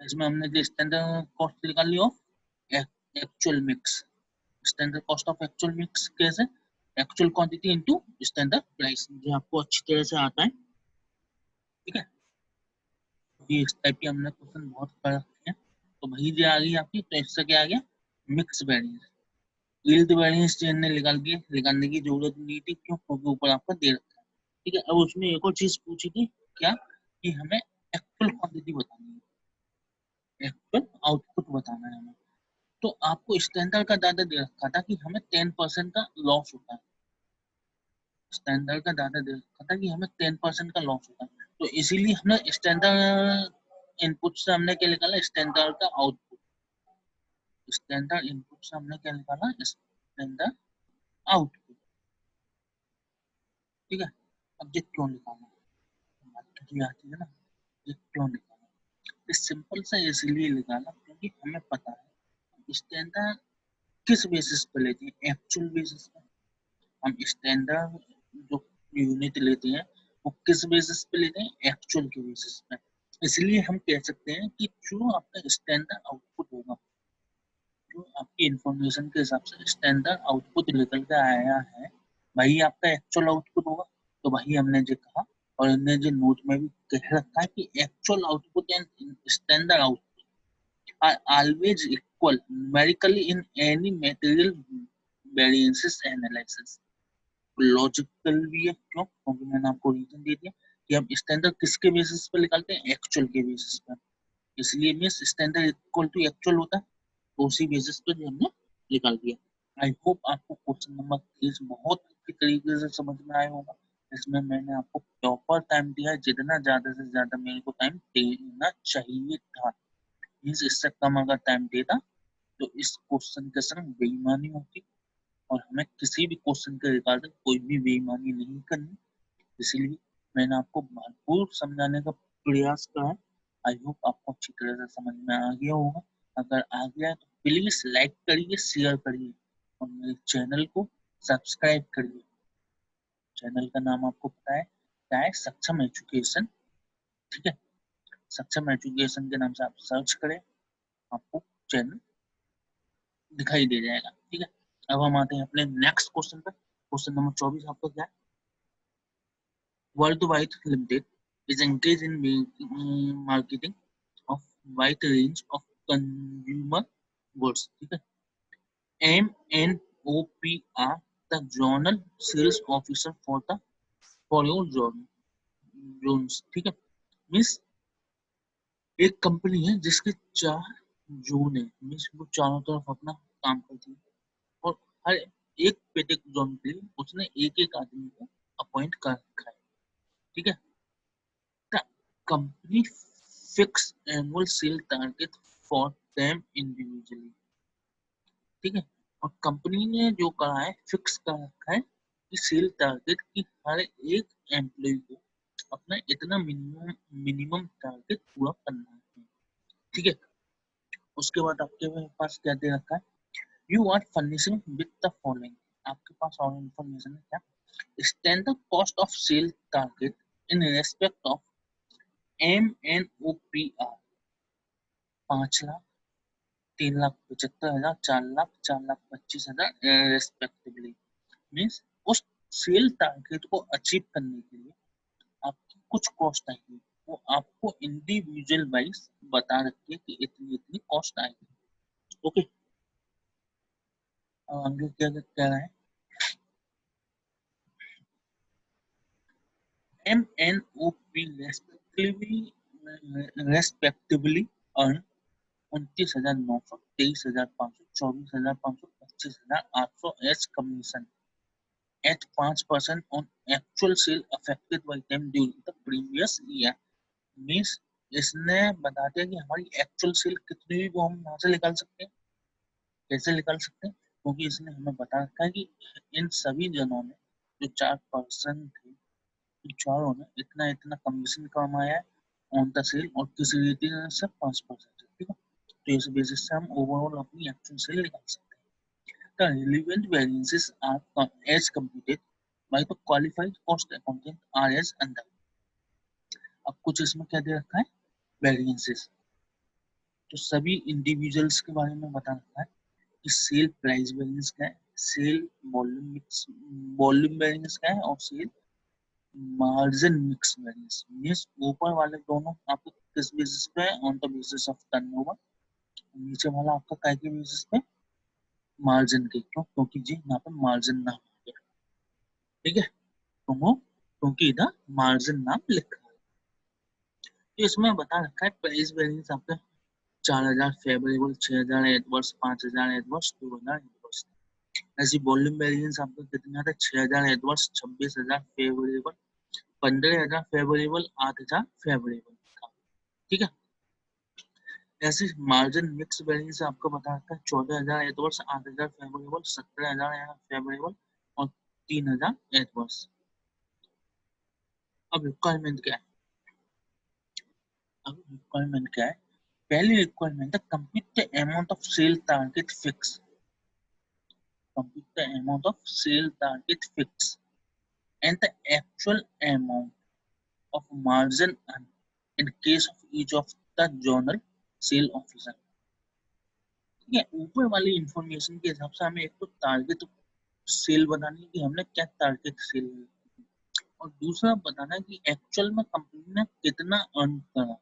इसमें हमने जो स्टैंडर्ड कॉस्ट निकाल लिया actual mix. Standard cost of actual mix कैसे, actual quantity into standard price, जो आपको अच्छी तरह से आता है। ठीक है, ये इस टाइप की हमने क्वेश्चन बहुत कर रखे हैं। तो वही जो आ गई आपकी, तो इससे क्या आ गया, मिक्स वेरिएंस। यील्ड वेरिएंस ने निकाल के निकालने की जरूरत नहीं थी, क्यों, क्योंकि ऊपर आपका दे रखा है। ठीक है, अब उसमें एक और चीज पूछी थी, क्या, कि हमें एक्चुअल क्वांटिटी बतानी है, एक्चुअल आउटपुट बताना है हमें। तो आपको स्टैंडर्ड का डाटा दे रखा था कि हमें 10% का लॉस होता है, स्टैंडर्ड का डाटा दे रखा था कि हमें 10% का लॉस होता है। तो इसीलिए हमने स्टैंडर्ड इनपुट से हमने क्या निकाला, स्टैंडर्ड का आउटपुट। स्टैंडर्ड इनपुट से हमने क्या निकाला, स्टैंडर्ड आउटपुट। ठीक है, अब ये क्यों निकालना, बात तो ये आती है ना, ये क्यों निकालना। इस सिंपल सा इसलिए निकाला क्योंकि हमें पता है स्टैंडर्ड किस बेसिस पे लेते हैं, एक्चुअल बेसिस पे। हम स्टैंडर्ड जो यूनिट लेते हैं वो किस बेसिस पे लेते हैं, एक्चुअल के बेसिस पे। इसलिए हम कह सकते हैं कि जो आपका स्टैंडर्ड आउटपुट होगा, जो आपकी इंफॉर्मेशन के हिसाब से स्टैंडर्ड आउटपुट निकल के आया है, वही आपका एक्चुअल आउटपुट होगा। तो वही हमने जो कहा, और हमने जो नोट में भी कह रखा है कि actual output and standard output are always equal numerically in any material variances analysis। Logical भी है, क्यों? क्योंकि मैंने आपको रीजन दे दिया कि हम स्टैंडर्ड किसके बेसिस पे निकालते हैं, एक्चुअल के बेसिस पे। इसलिए means standard equal to actual होता है, तो उसी बेसिस पे जो हमने निकाल दिया। आई होप आपको क्वेश्चन नंबर 30 बहुत अच्छी तरीके से समझ में आया होगा। इसमें मैंने आपको प्रॉपर टाइम दिया है, जितना ज्यादा से ज्यादा मेरे को टाइम देना चाहिए था। मींस इससे कम अगर टाइम देता तो इस क्वेश्चन के संग बेईमानी होती, और हमें किसी भी क्वेश्चन के रिगार्डिंग कोई भी बेईमानी नहीं करनी। इसीलिए मैंने आपको भरपूर समझाने का प्रयास करा है। आई होप आपको अच्छी तरह से समझ में आ गया होगा। अगर आ गया है तो प्लीज लाइक करिए, शेयर करिए, और मेरे चैनल को सब्सक्राइब करिए। चैनल का नाम आपको पता है क्या है, सक्षम एजुकेशन। ठीक है, सक्षम एजुकेशन के नाम से आप सर्च करें, आपको चैनल दिखाई दे जाएगा। ठीक है, अब हम आते हैं अपने नेक्स्ट क्वेश्चन पे। क्वेश्चन नंबर 24 आपका क्या है? World wide limited is engaged in marketing of wide range of consumer goods। ठीक है, MNOPR the zonal sales officer for your zones। ठीक है, मीन्स एक कंपनी है जिसके 4 जोन है, मीन्स वो चारों तरफ अपना काम करती है, और हर एक पेटेक जोन के लिए उसने एक एक आदमी को अपॉइंट कर रखा है। ठीक है, the company fix annual sale target for them individually। ठीक है, और कंपनी ने जो कहा है, फिक्स कर रखा है कि सेल टारगेट की हर एक एम्प्लॉय को अपना इतना मिनिमम मिनिमम टारगेट पूरा करना है। ठीक है, उसके बाद आपके पास क्या दे रखा है, you are furnishing with the following. आपके पास और इंफॉर्मेशन है क्या, standard cost of sale target in respect of MNOPR 5,00,000, 3,75,000, 4,00,000, 4,25,000 respectively. Means उस सेल टारगेट को अचीव करने के लिए आपकी कुछ कॉस्ट आएगी, वो आपको इंडिविजुअल वाइज बता रखी है कि इतनी इतनी कॉस्ट आएगी। ओके, आगे क्या कह रहा है, MNOP respectively earn 29,900, 23,500, 24,500, 25,800 as commission at 5% on actual sale affected by them during the previous year। Means इसने बता दिया कि हमारी एक्चुअल सेल कितनी हुई, वो हम यहाँ से निकाल सकते हैं। कैसे निकाल सकते हैं, क्योंकि इसने हमें बता रखा है कि इन सभी जनों ने, जो 4% थे, इन चारों ने इतना इतना कमीशन कमाया है ऑन द सेल, और किसी रीजन से 5%। ठीक है, तो इस बेसिस से हम ओवरऑल अपनी एक्चुअल सेल निकाल सकते हैं। The relevant variances are as computed by the qualified cost accountant are as under। अब कुछ इसमें क्या दे रखा है, वेरिएंसेस, तो सभी इंडिविजुअल्स के बारे में बता रखा है कि सेल प्राइस वेरिएंस क्या है, सेल वॉल्यूम वेरिएंस क्या है, और sale margin mix variance. Means ऊपर वाले दोनों आपको किस बेसिस पे है, on the basis of turnover. नीचे वाला आपका काय के बेसिस पे, मार्जिन के। क्यों? क्योंकि जी यहाँ पे मार्जिन नाम आ गया। ठीक है, क्योंकि इधर मार्जिन नाम लिखा है। तो इसमें बता रखा है प्राइस वेरिएंस आपका 4,000 फेवरेबल, 6,000 एडवर्स, 5,000 एडवर्स, 2,000 एडवर्स। ऐसी वॉल्यूम वेरिएंस आपका कितना था, 6,000 एडवर्स, 26,000 फेवरेबल, 15,000 फेवरेबल, 8,000 फेवरेबल था। ठीक है, ऐसे मार्जिन मिक्स वेरिएंस आपको बता रखा है 14,000 एडवर्स, 8,000 फेवरेबल, 17,000 फेवरेबल, और 3,000 एडवर्स। अब रिक्वायरमेंट क्या है, अब रिक्वायरमेंट क्या है? पहली रिक्वायरमेंट है compute the amount of sale target fix, compute the amount of sale target fixed and the actual amount of margin earned in case of each of the journal sale officer। ठीक है, ऊपर वाली इंफॉर्मेशन के हिसाब से हमें एक तो टारगेट सेल बतानी है कि हमने क्या टारगेट सेल, और दूसरा बताना है कि एक्चुअल में कंपनी ने कितना अर्न करा,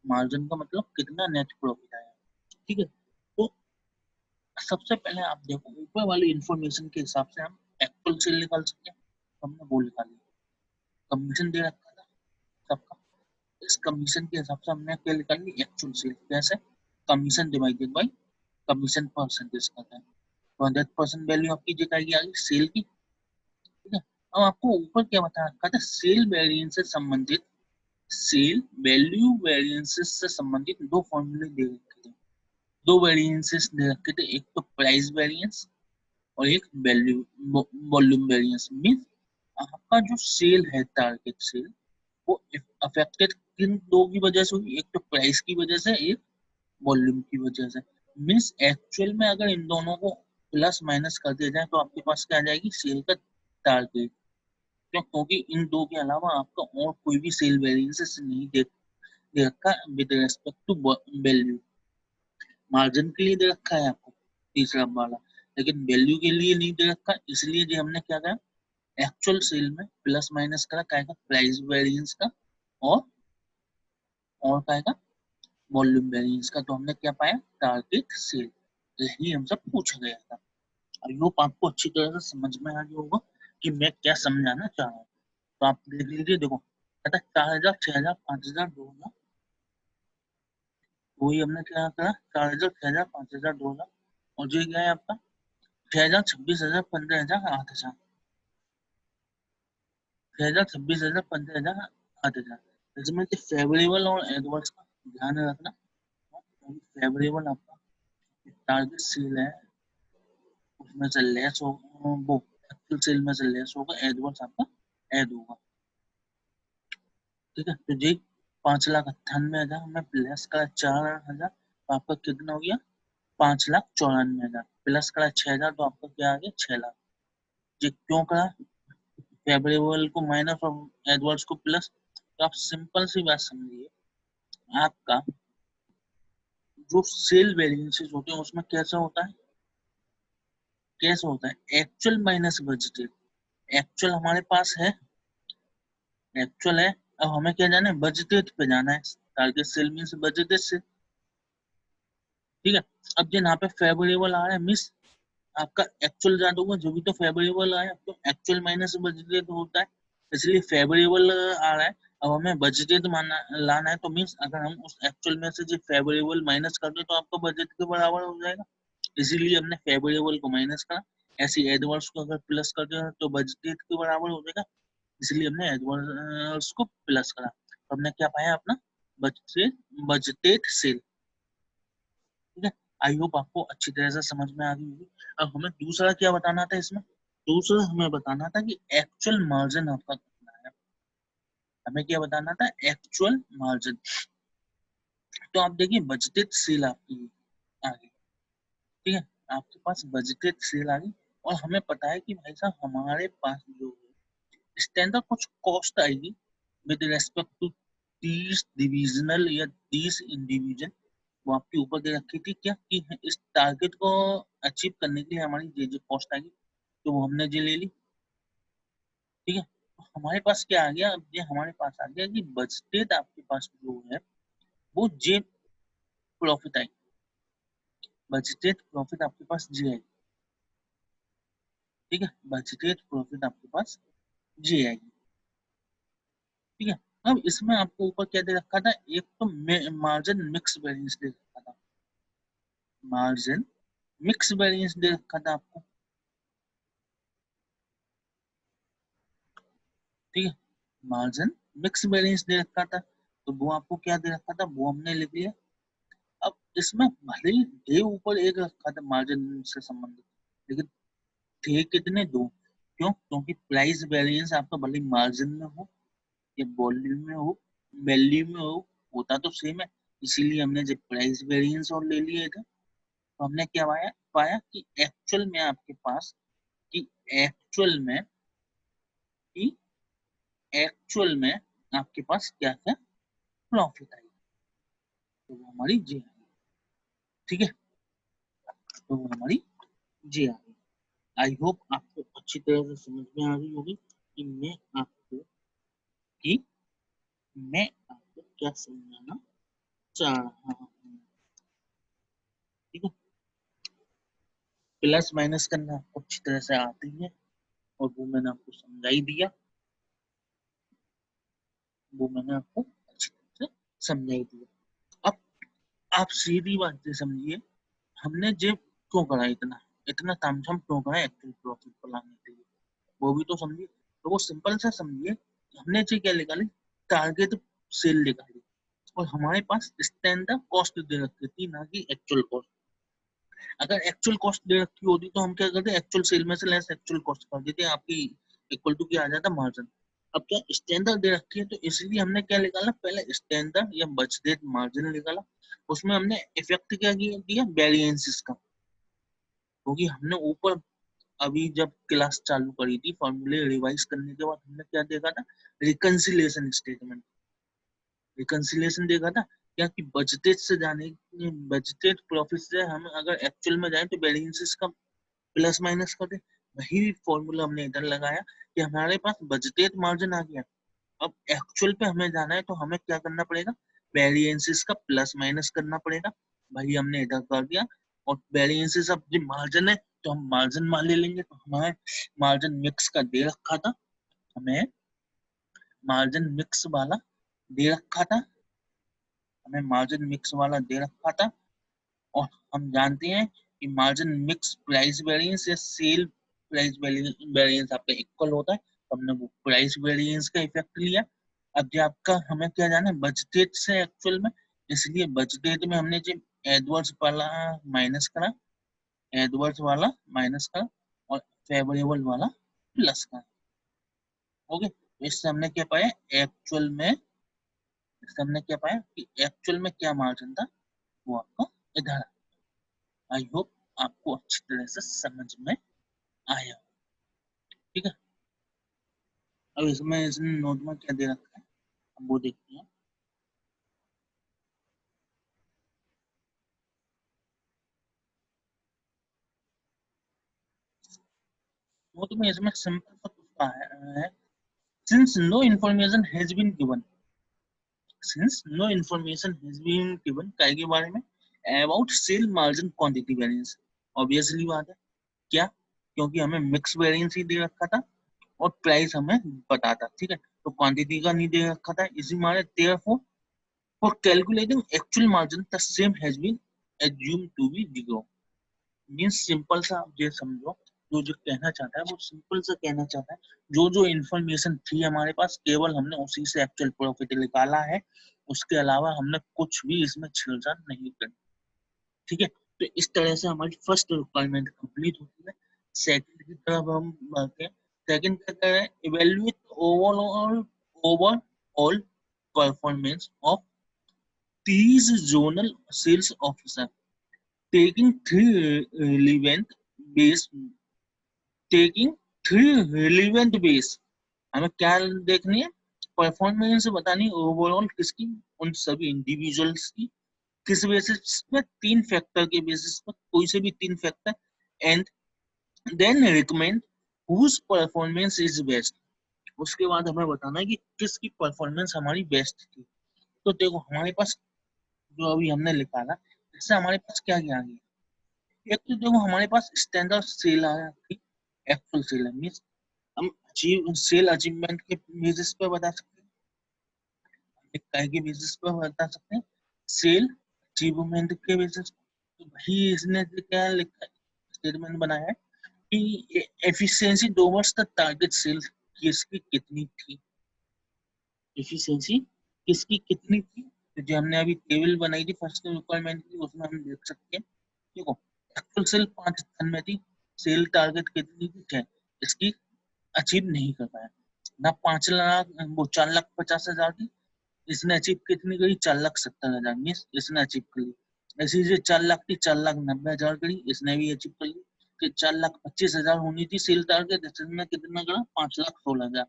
मार्जिन का मतलब कितना नेट प्रॉफिट आया। ठीक है, तो सबसे पहले आप देखो ऊपर वाली इंफॉर्मेशन के हिसाब से हम एक्चुअल सेल निकाल सकते हैं, हमने वो निकाली, कमीशन दे रखा था सबका, इस कमीशन के हिसाब से हमने क्या निकाली, एक्चुअल सेल। कैसे? Commission divided by commission percentage करते हैं, तो 100% वैल्यू आपकी जगह आ गई सेल की। ठीक है, अब आपको ऊपर क्या बता रखा था, सेल वेरिएंस से संबंधित, सेल वैल्यू वेरिएंसेस से संबंधित दो फॉर्मूले दे रखे थे, दो वेरिएंसेस दे रखे थे, एक तो प्राइस वेरिएंस और एक वैल्यू वॉल्यूम वेरिएंस। मींस आपका जो सेल है टारगेट सेल, वो अफेक्टेड किन दो की वजह से हुई, एक तो प्राइस की वजह से, एक वॉल्यूम की वजह से। मींस एक्चुअल में अगर इन दोनों को प्लस माइनस कर दिया जाए तो आपके पास क्या आ जाएगी, सेल का टारगेट। क्यों? क्योंकि इन दो के अलावा आपका और कोई भी सेल वेरिएंसेस नहीं दे रखा with respect to value. Margin के लिए दे रखा है आपको तीसरा वाला, लेकिन वैल्यू के लिए नहीं दे रखा, इसलिए जो हमने क्या कहा, एक्चुअल सेल में प्लस माइनस करा क्या का, प्राइस वेरिएंस का और क्या का, वॉल्यूम वेरिएंस का। तो हमने क्या पाया, टारगेट सेल। यही हमसे पूछा गया था। आई होप आपको अच्छी तरह से समझ में आ गया होगा कि मैं क्या समझाना चाह रहा हूँ। तो आप देख लीजिए, देखो कहता 4000, 6000, 5000, 2000, वही हमने क्या करा, 4000, 6000, 5000, 2000, और जो क्या है आपका 6000, 26000, 15000, 8000, 6000, 26000, 15000, 8000। इसमें से फेवरेबल और एडवर्स का ध्यान रखना। फेवरेबल आपका टारगेट सेल है, उसमें से लेस होगा, वो एक्चुअल सेल में से लेस होगा, एडवर्स आपका ऐड होगा। ठीक है, तो जी 5,98,000 में प्लस का 4,000, तो आपका कितना हो गया, 5,94,000, प्लस का 6,000, तो आपका क्या आ गया, 6,00,000। जी क्यों करा, फेवरेबल को माइनस और एडवर्स को प्लस। तो आप सिंपल सी बात समझिए, आपका जो सेल वेरिएंसेस होते हैं उसमें कैसा होता है, कैसा होता है, एक्चुअल माइनस बजटेड। एक्चुअल हमारे पास है, एक्चुअल है, अब हमें क्या जाना है, बजटेड पे जाना है, टारगेट सेल मींस बजटेड से। ठीक है, अब जो यहाँ पे फेवरेबल आ रहा है मिस, आपका एक्चुअल ज्यादा होगा जो भी, तो फेवरेबल आया तो एक्चुअल माइनस बजटेड होता है, इसलिए फेवरेबल आ रहा है। अब हमें बजटेड माना लाना है, तो मीन्स अगर हम उस एक्चुअल में से जो फेवरेबल माइनस कर दे तो आपका बजट के बराबर हो जाएगा, इसीलिए हमने फेवरेबल को माइनस करा। ऐसे एडवर्स को अगर प्लस कर दे तो बजटेड के बराबर हो जाएगा, इसलिए हमने एडवर्स को प्लस करा। तो हमने क्या पाया अपना बजटेड, बजटेड सेल। ठीक है, आई होप आपको अच्छी तरह से समझ में आ गई होगी। अब हमें दूसरा क्या बताना था इसमें, दूसरा हमें बताना था कि एक्चुअल मार्जिन आपका कितना है। हमें क्या बताना था, एक्चुअल मार्जिन। तो आप देखिए बजटेड सेल आपकी आ गई। ठीक है, आपके पास बजटेड सेल आ गई, और हमें पता है कि भाई साहब हमारे पास जो स्टैंडर्ड कुछ कॉस्ट आएगी विद रेस्पेक्ट टू 30 डिविजनल या 30 इंडिविजुअल, वो आपके ऊपर दे रखी थी क्या, कि इस टारगेट को अचीव करने के लिए हमारी जो कॉस्ट आएगी, तो वो हमने जो ले ली। ठीक है, तो हमारे पास क्या आ गया, अब ये हमारे पास आ गया कि बजटेड आपके पास जो है वो जे प्रॉफिट आएगी, बजटेड प्रॉफिट आपके पास जे आएगी। ठीक है, बजटेड प्रॉफिट आपके पास जे आएगी। ठीक है, अब इसमें आपको ऊपर क्या दे रखा था, एक तो मार्जिन मिक्स वेरिएंस दे रखा था, मार्जिन मिक्स वेरिएंस दे रखा था आपको। ठीक है, मार्जिन मिक्स वेरिएंस दे रखा था, तो वो आपको क्या दे रखा था, वो हमने लिख लिया। अब इसमें भले ही थे ऊपर एक रखा था मार्जिन से संबंधित, लेकिन थे कितने, दो। क्यों? क्योंकि प्राइस वेरिएंस आपका भले ही मार्जिन में हो या वॉल्यूम में हो, वैल्यू में हो, होता तो सेम है, इसीलिए हमने जब प्राइस वेरिएंस और ले लिए थे तो हमने क्या पाया पाया कि एक्चुअल में आपके पास कि एक्चुअल में कि एक्चुअल में आपके पास क्या क्या प्रॉफिट आई, तो वो हमारी जे आई। ठीक है, तो वो हमारी जे आई। आई होप आपको अच्छी तरह से समझ में आ रही होगी कि कि मैं आपको क्या समझाना चाह रहा हूँ। ठीक है, प्लस माइनस करना आपको अच्छी तरह से आती है और वो मैंने आपको समझा ही दिया, वो मैंने आपको अच्छी तरह से समझा ही दिया। अब आप सीधी बात से समझिए, हमने जे क्यों करा, इतना इतना तामझाम क्यों करा एक्चुअल प्रॉफिट को लाने के लिए, वो भी तो समझिए। तो वो सिंपल सा समझिए, हमने जे क्या निकाली, टारगेट सेल निकाली और हमारे पास स्टैंडर्ड कॉस्ट दे रखी थी, ना कि एक्चुअल कॉस्ट। अगर एक्चुअल कॉस्ट दे रखी होती तो हम क्या करते, एक्चुअल सेल में से लेस एक्चुअल कॉस्ट कर देते, आपकी इक्वल टू क्या आ जाता, मार्जिन। अब क्या स्टैंडर्ड दे रखी है तो इसलिए हमने क्या निकाला, पहले स्टैंडर्ड या बजटेड मार्जिन निकाला, उसमें हमने इफेक्ट क्या दिया, वेरिएंसेस का। क्योंकि हमने ऊपर अभी जब क्लास चालू करी थी फॉर्मूले रिवाइज करने के बाद हमने क्या देखा था, रिकंसिलिएशन स्टेटमेंट, रिकंसिलिएशन देखा था क्या कि बजटेड से जाने, बजटेड प्रॉफिट से हम अगर एक्चुअल में जाए तो वेरिएंसेस का प्लस माइनस कर दे। वही फॉर्मूला हमने इधर लगाया कि हमारे पास बजटेड मार्जिन आ गया, अब एक्चुअल पे हमें जाना है तो हमें क्या करना पड़ेगा, वेरिएंसेस का प्लस माइनस करना पड़ेगा। भाई हमने इधर कर दिया, और वेरिएंसेस अब जो मार्जिन है तो हम मार्जिन मान ले लेंगे, तो हमारे मार्जिन मिक्स का दे रखा था, हमें मार्जिन मिक्स वाला दे रखा था, हमें मार्जिन मिक्स वाला दे रखा था। और हम जानते हैं कि मार्जिन मिक्स प्राइस वेरिएंस या सेल प्राइस वेरिएंस आपका इक्वल होता है, तो हमने वो प्राइस वेरिएंस का इफेक्ट लिया। अब जो आपका हमें क्या जाना है, बजटेड से एक्चुअल में, इसलिए बजटेड में हमने जो एडवर्स वाला माइनस करा, एडवर्स वाला माइनस करा और फेवरेबल वाला प्लस करा। ओके, तो इससे हमने क्या पाया, एक्चुअल में इससे हमने क्या पाया कि एक्चुअल में क्या मार्जिन था, वो आपका इधर। आई होप आपको अच्छी तरह से समझ में आया। ठीक है, अब इसमें इसने नोट में क्या दे रखा है, अब वो देखते हैं। नोट में इसमें सिंपल सा कुछ है, since no information has been given, since no information has been given काय के बारे में, about sale margin quantity variance. Obviously बात है, क्या, क्योंकि हमें मिक्स वेरिएंस ही दे रखा था और प्राइस हमें पता था। ठीक है, तो क्वांटिटी का नहीं दे रखा था, इसी मारे therefore for calculating actual margin the same has been assumed to be zero। Means simple सा आप ये समझो, जो जो कहना चाहता है वो सिंपल सा कहना चाहता है, जो जो इन्फॉर्मेशन थी हमारे पास केवल हमने उसी से एक्चुअल प्रॉफिट निकाला है, उसके अलावा हमने कुछ भी इसमें छेड़छाड़ नहीं करी। ठीक है, तो इस तरह से हमारी फर्स्ट रिक्वायरमेंट कंप्लीट होती है। सेकंड की तरफ हम बढ़ते हैं। सेकंड क्या कह रहे हैं, evaluate overall overall performance of these zonal sales officer taking three relevant base, taking three relevant base। हमें क्या देखनी है, परफॉर्मेंस बतानी ओवरऑल किसकी, उन सभी इंडिविजुअल्स की, किस बेसिस पे, तीन फैक्टर के बेसिस पर, कोई से भी तीन factor, and then recommend whose performance is best. उसके बाद हमें बताना है कि किसकी परफॉर्मेंस हमारी बेस्ट थी। तो देखो हमारे पास जो अभी हमने लिखा ना, इससे हमारे पास क्या क्या आ गया, एक तो देखो हमारे पास स्टैंडर्ड सेल आया, एक्चुअल सेल है, मींस हम अचीव सेल अचीवमेंट के बेसिस पे बता सकते हैं, एक काय के बेसिस पे बता सकते हैं, सेल अचीवमेंट के बेसिस। तो भाई इसने क्या लिखा, स्टेटमेंट बनाया है कि efficiency towards the target sale किसकी कितनी थी, एफिशिएंसी किसकी कितनी थी। तो जो हमने अभी टेबल बनाई थी फर्स्ट रिक्वायरमेंट की, उसमें हम देख सकते हैं। देखो एक्चुअल सेल 5 टन में थी, सेल टारगेट कितनी थी, 6, इसकी अचीव नहीं कर पाया ना, 5 लाख वो 4,50,000 थी, इसने अचीव कितनी करी, 4,70,000 मीन्स इसने अचीव करी। ऐसी जो 4 लाख थी 4,90,000 करी, इसने भी अचीव कर ली। कि 4,25,000 होनी थी सेल टारगेट, इसने कितना करा, 5,16,000।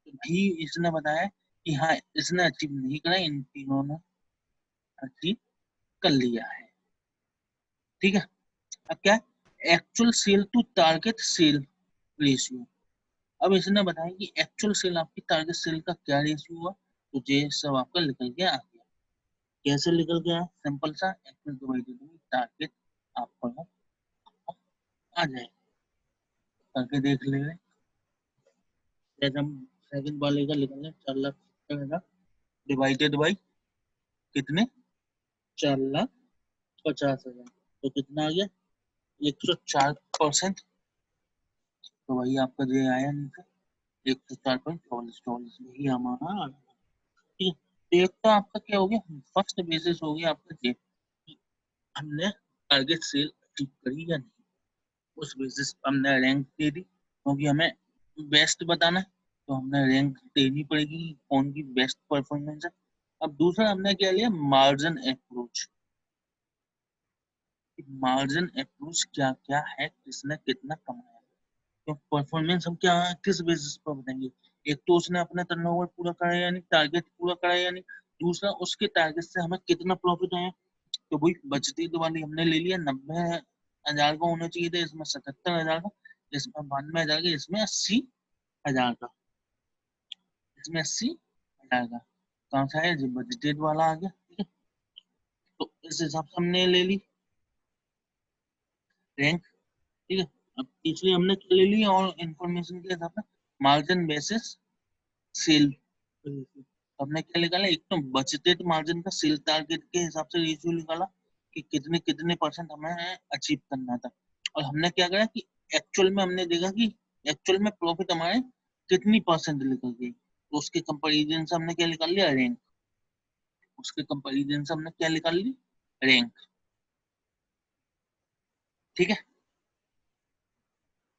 तो भाई इसने बताया कि हाँ इसने अचीव नहीं करा, इन तीनों ने अचीव कर लिया है। ठीक है, अब क्या है, actual sale to target sale ratio. अब इसने बताया कि एक्चुअल सेल आपकी टारगेट सेल का क्या रेशियो हुआ, तो ये सब आपका निकल के आ गया। कैसे निकल गया, सिंपल सा, एक्चुअल डिवाइडेड बाय टारगेट आपको आ जाए, करके देख ले। जैसे हम सेकंड वाले का निकल लें, 4,70,000 डिवाइडेड बाई कितने, 4,50,000, तो कितना आ गया, 104%। तो वही आपका जो आया नीचे, 104.44 वही हमारा आ गया। ठीक है, तो एक तो आपका क्या हो गया, फर्स्ट बेसिस हो गया आपका ये, हमने टारगेट सेल अचीव करी या नहीं, उस बेसिस पर हमने रैंक दे दी, क्योंकि हमें बेस्ट बताना है तो हमने रैंक देनी पड़ेगी कौन की बेस्ट परफॉर्मेंस है। अब दूसरा हमने क्या लिया, मार्जिन अप्रोच। मार्जिन अप्रोच क्या क्या है, किसने कितना कमाया, तो परफॉर्मेंस हम क्या किस बेसिस पर बताएंगे। एक तो उसने अपना टर्नओवर पूरा करा या नहीं, टारगेट पूरा करा या नहीं, दूसरा उसके टारगेट से हमें कितना प्रॉफिट आया। तो वही बचती वाली हमने ले लिया, 90,000 का होना चाहिए था, इसमें 77,000 का, इसमें 92,000 का, इसमें 80,000 का, इसमें 80,000 का, कहाँ से आया, जो बजटेड वाला आ गया। ठीक है, तो इस हिसाब से हमने ले ली रैंक। ठीक है, अब पिछली हमने क्या ले ली, और इंफॉर्मेशन के हिसाब से मार्जिन बेसिस सेल, हमने क्या निकाला, एक तो बजटेड मार्जिन का सेल टारगेट के हिसाब से रेशियो निकाला कि कितने कितने परसेंट हमें अचीव करना था, और हमने क्या करा कि एक्चुअल में हमने देखा कि एक्चुअल में प्रॉफिट हमारे कितनी परसेंट निकल गई, तो उसके कंपैरिजन से हमने क्या निकाल लिया, रैंक। उसके कंपैरिजन से हमने क्या निकाल ली, रैंक। ठीक है,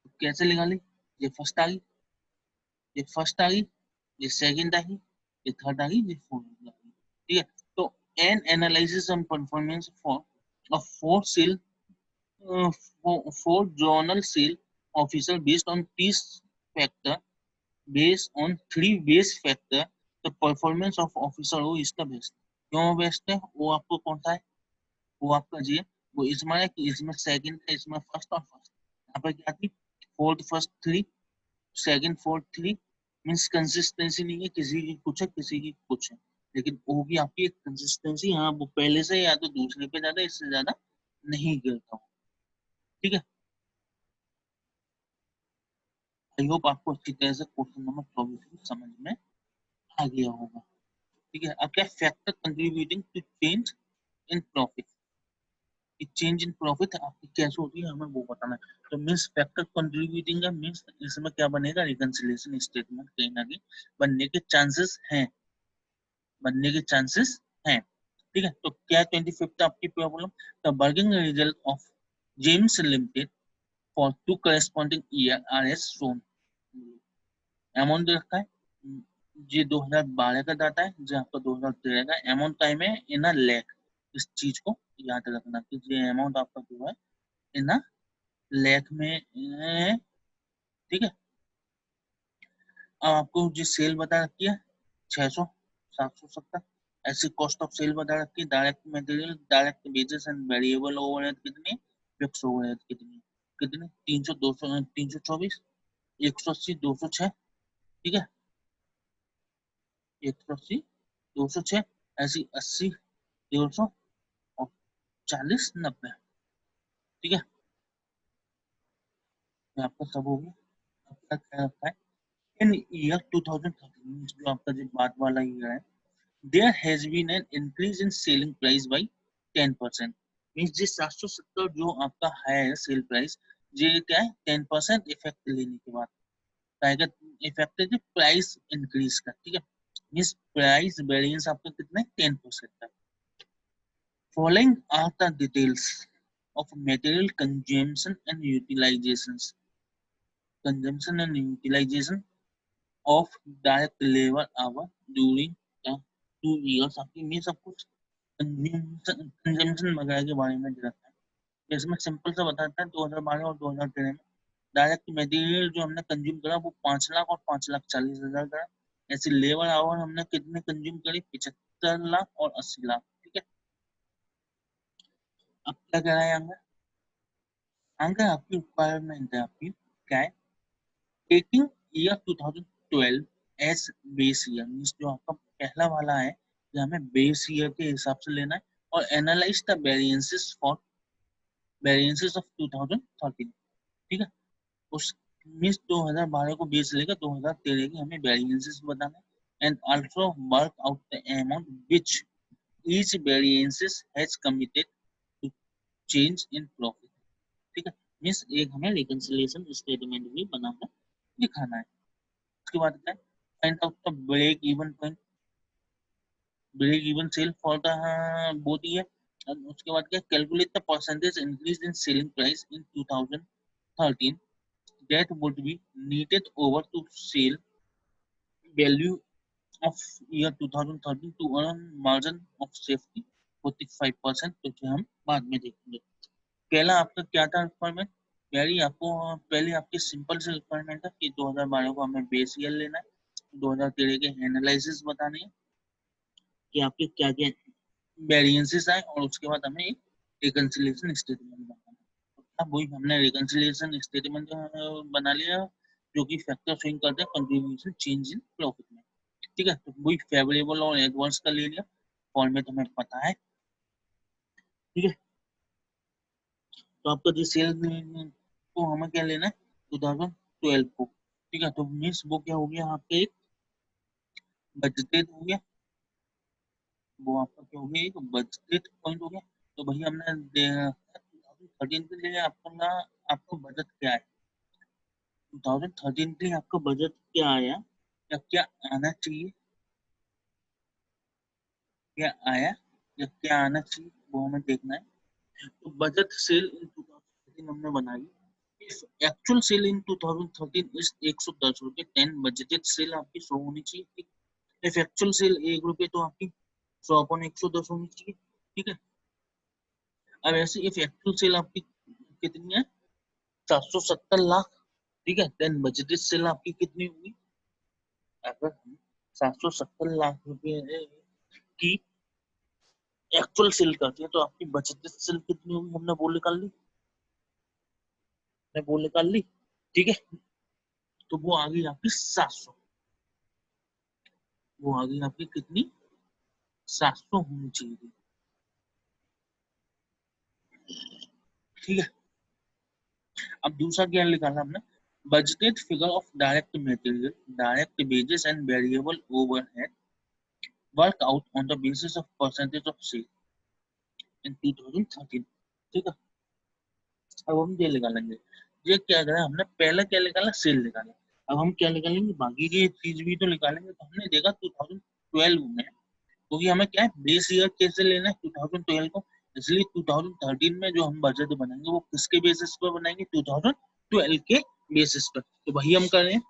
तो कैसे निकाली, ये फर्स्ट आ गई, ये फर्स्ट आ गई, ये सेकंड आ गई, ये थर्ड आ गई, ये फोर्थ आ गई। ठीक है, तो an analysis on performance for for sale for journal sale officer based on these factor, based on three base factor, the performance of officer who is the best। क्यों बेस्ट है, वो आपको कौन सा है, वो आपका जी है, वो इसमें है कि इसमें सेकंड है, इसमें फर्स्ट, और फर्स्ट यहाँ पे क्या थी, fourth first three, second fourth three, means consistency नहीं है, किसी की कुछ है किसी की कुछ है, लेकिन होगी आपकी एक कंसिस्टेंसी, हाँ वो पहले से या तो दूसरे पे ज्यादा, इससे ज्यादा नहीं गिरता हूँ। ठीक है, आई होप आपको अच्छी तरह से क्वेश्चन नंबर 24 समझ में आ गया होगा। ठीक है, अब क्या factor contributing to change in profit, change in profit आपकी कैसे होती है हमें वो बताना है। तो मीन्स फैक्टर कंट्रीब्यूटिंग का मीन्स इसमें क्या बनेगा, रिकंसिलिएशन स्टेटमेंट कहीं ना कहीं बनने के चांसेस हैं, बनने के चांसेस हैं। ठीक है, तो क्या 25th आपकी problem, the working result of Gems Limited for two corresponding year are as shown, amount रखा है, ये 2012 का डाटा है, जो आपका 2013 का अमाउंट टाइम है इन अ लैख। इस चीज को याद रखना कि ये अमाउंट आपका जो है इन अ लैख में है। ठीक है, अब आपको जो सेल बता रखी है 600, 770, ऐसी कॉस्ट ऑफ सेल बता रखी है, direct material, direct wages and variable overhead कितनी, फिक्स ओवरहेड कितनी, कितनी 300, 200, 324, 180, 206। ठीक है, 180, 206, ऐसी 80, 150 और 40, 90। ठीक है, ये आपका सब हो गया। आपका क्या रखा है, इन ईयर 2013, जो आपका जो बाद वाला ईयर है, there has been an increase in selling price by 10%। Means G 770 जो आपका है सेल प्राइस, ये क्या है 10% इफेक्ट लेने के बाद आएगा, इफेक्ट है प्राइस इंक्रीज का। ठीक है, मींस प्राइस वेरिएंस आपका कितना है 10% का। Following are the details of material consumption and utilizations. Consumption and utilization of direct labor hour during the 2 years आपकी में सब कुछ कंजम्पशन वगैरह के बारे में दिखाता है। जैसे मैं सिंपल सा बताता है 2012 और 2013 में डायरेक्ट मटेरियल जो हमने कंज्यूम करा वो 5 लाख और 5,40,000 करा। ऐसे लेबर आवर हमने कितने कंज्यूम करे 75 लाख और 80 लाख। ठीक है, अब क्या कह रहा है आंका आपकी रिक्वायरमेंट है आपकी क्या है, taking year 2012 as base year, means जो आपका पहला वाला है ये हमें बेस ईयर के हिसाब से लेना है और एनालाइज द वेरिएंसेस ऑफ 2013। ठीक है, उस मींस 2012 को बेस लेकर 2013 की हमें वेरिएंसेस बताना है and also work out the amount which each variances has committed to change in profit. ठीक है, मींस एक हमें रिकंसिलिएशन स्टेटमेंट भी बनाकर दिखाना है। उसके बाद क्या है, find out the break even sale for the both year. उसके बाद क्या, calculate the percentage increase in selling price in 2013 that would be needed over to sale value of year 2013 to earn margin of safety 45%, तो हम बाद में देखेंगे। पहला आपका क्या था रिक्वायरमेंट, पहले आपकी सिंपल से रिक्वायरमेंट है कि 2012 को हमें बेस ईयर लेना है, 2013 के एनालिसिस बताने हैं कि आपके क्या क्या वेरिएंसेस आए और उसके बाद हमें एक रिकंसिलिएशन स्टेटमेंट बनाना है। अब वही हमने रिकंसिलिएशन स्टेटमेंट बना लिया जो कि फैक्टर स्विंग करते हैं कंट्रीब्यूशन चेंज इन प्रॉफिट में। ठीक है, तो वही फेवरेबल और एडवर्स का ले लिया, फॉर्मेट हमें पता है। ठीक है, तो आपका जो सेल को हमें क्या लेना है 2012 को। ठीक है, तो मीन्स वो क्या हो गया आपके एक बजटेड हो गया, वो आपका क्या हो गया एक बजटेड पॉइंट हो गया। तो भैया हमने 2013 के लिए आपका बजट क्या है, 2013 के लिए आपका बजट क्या आया या क्या आना चाहिए, क्या आया या क्या आना चाहिए वो हमें देखना है। तो बजट सेल इन 2013 हमने बनाई, एक्चुअल सेल इन 2013 इज 110 रुपए, 10 बजटेड सेल आपकी 100 होनी चाहिए। इफ एक्चुअल सेल 1 रुपए तो आपकी 100 अपॉन 110 होनी चाहिए। ठीक है, अब ऐसे इफ एक्चुअल सेल आपकी कितनी है 770 लाख। ठीक है, देन बजटेड सेल आपकी कितनी होगी, अगर हम 770 लाख रुपए की एक्चुअल सेल करते हैं तो आपकी बजटेड सेल कितनी होगी, हमने वो निकाल ली। ठीक है, तो वो आ गई आपकी 700, वो आ गई आपकी कितनी 700 होनी चाहिए। ठीक है, अब दूसरा क्या निकाला हमने, budgeted figure of direct material, direct wages and variable overhead work out on the basis of percentage of sale in 2013। ठीक है, अब हम ये निकालेंगे, ये क्या करें हमने पहले क्या निकाला सेल निकाला, अब हम क्या निकालेंगे बाकी की चीज भी तो निकालेंगे। तो हमने देखा 2012 में, क्योंकि हमें क्या है बेस ईयर कैसे लेना है 2012 को, इसलिए 2013 में जो हम बजट बनाएंगे वो किसके बेसिस पर बनाएंगे 2012 के बेसिस पर। तो वही हम कर रहे हैं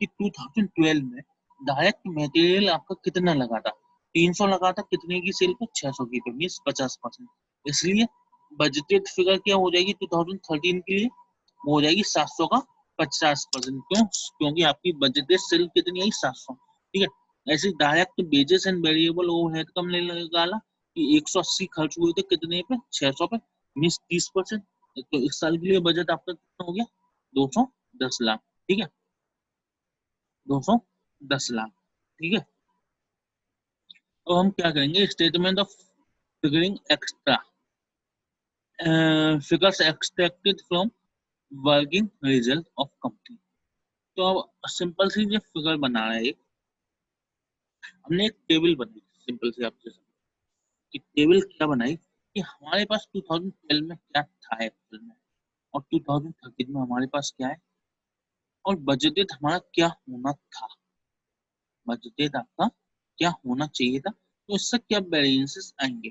कि 2012 में डायरेक्ट मटेरियल आपका कितना लगा था, 300 लगा था, कितने की सेल पे 600 की पे, मींस 50%। इसलिए बजटेड फिगर क्या हो जाएगी 2013 के लिए, वो हो जाएगी 700 का 50%। क्यों, क्योंकि आपकी बजटेड सेल कितनी आई 700। ठीक है, ऐसे direct wages and variable overhead का हमने निकाला कि 180 खर्च हुए थे कितने पे 600 पे, मींस 30%। तो इस साल के लिए बजट आपका कितना हो गया 210 लाख। ठीक है, 210 लाख। ठीक है, तो हम क्या करेंगे statement of figuring extra figures extracted from working result of company. तो अब सिंपल सी ये फिगर बना रहा है एक, हमने एक टेबल बनाई सिंपल से आपके साथ, कि टेबल क्या बनाई कि हमारे पास 2012 में क्या था एक्चुअल में और 2013 में हमारे पास क्या है और बजटेड हमारा क्या होना था, बजटेड आपका क्या होना चाहिए था, तो इससे क्या वेरिएंसेस आएंगे।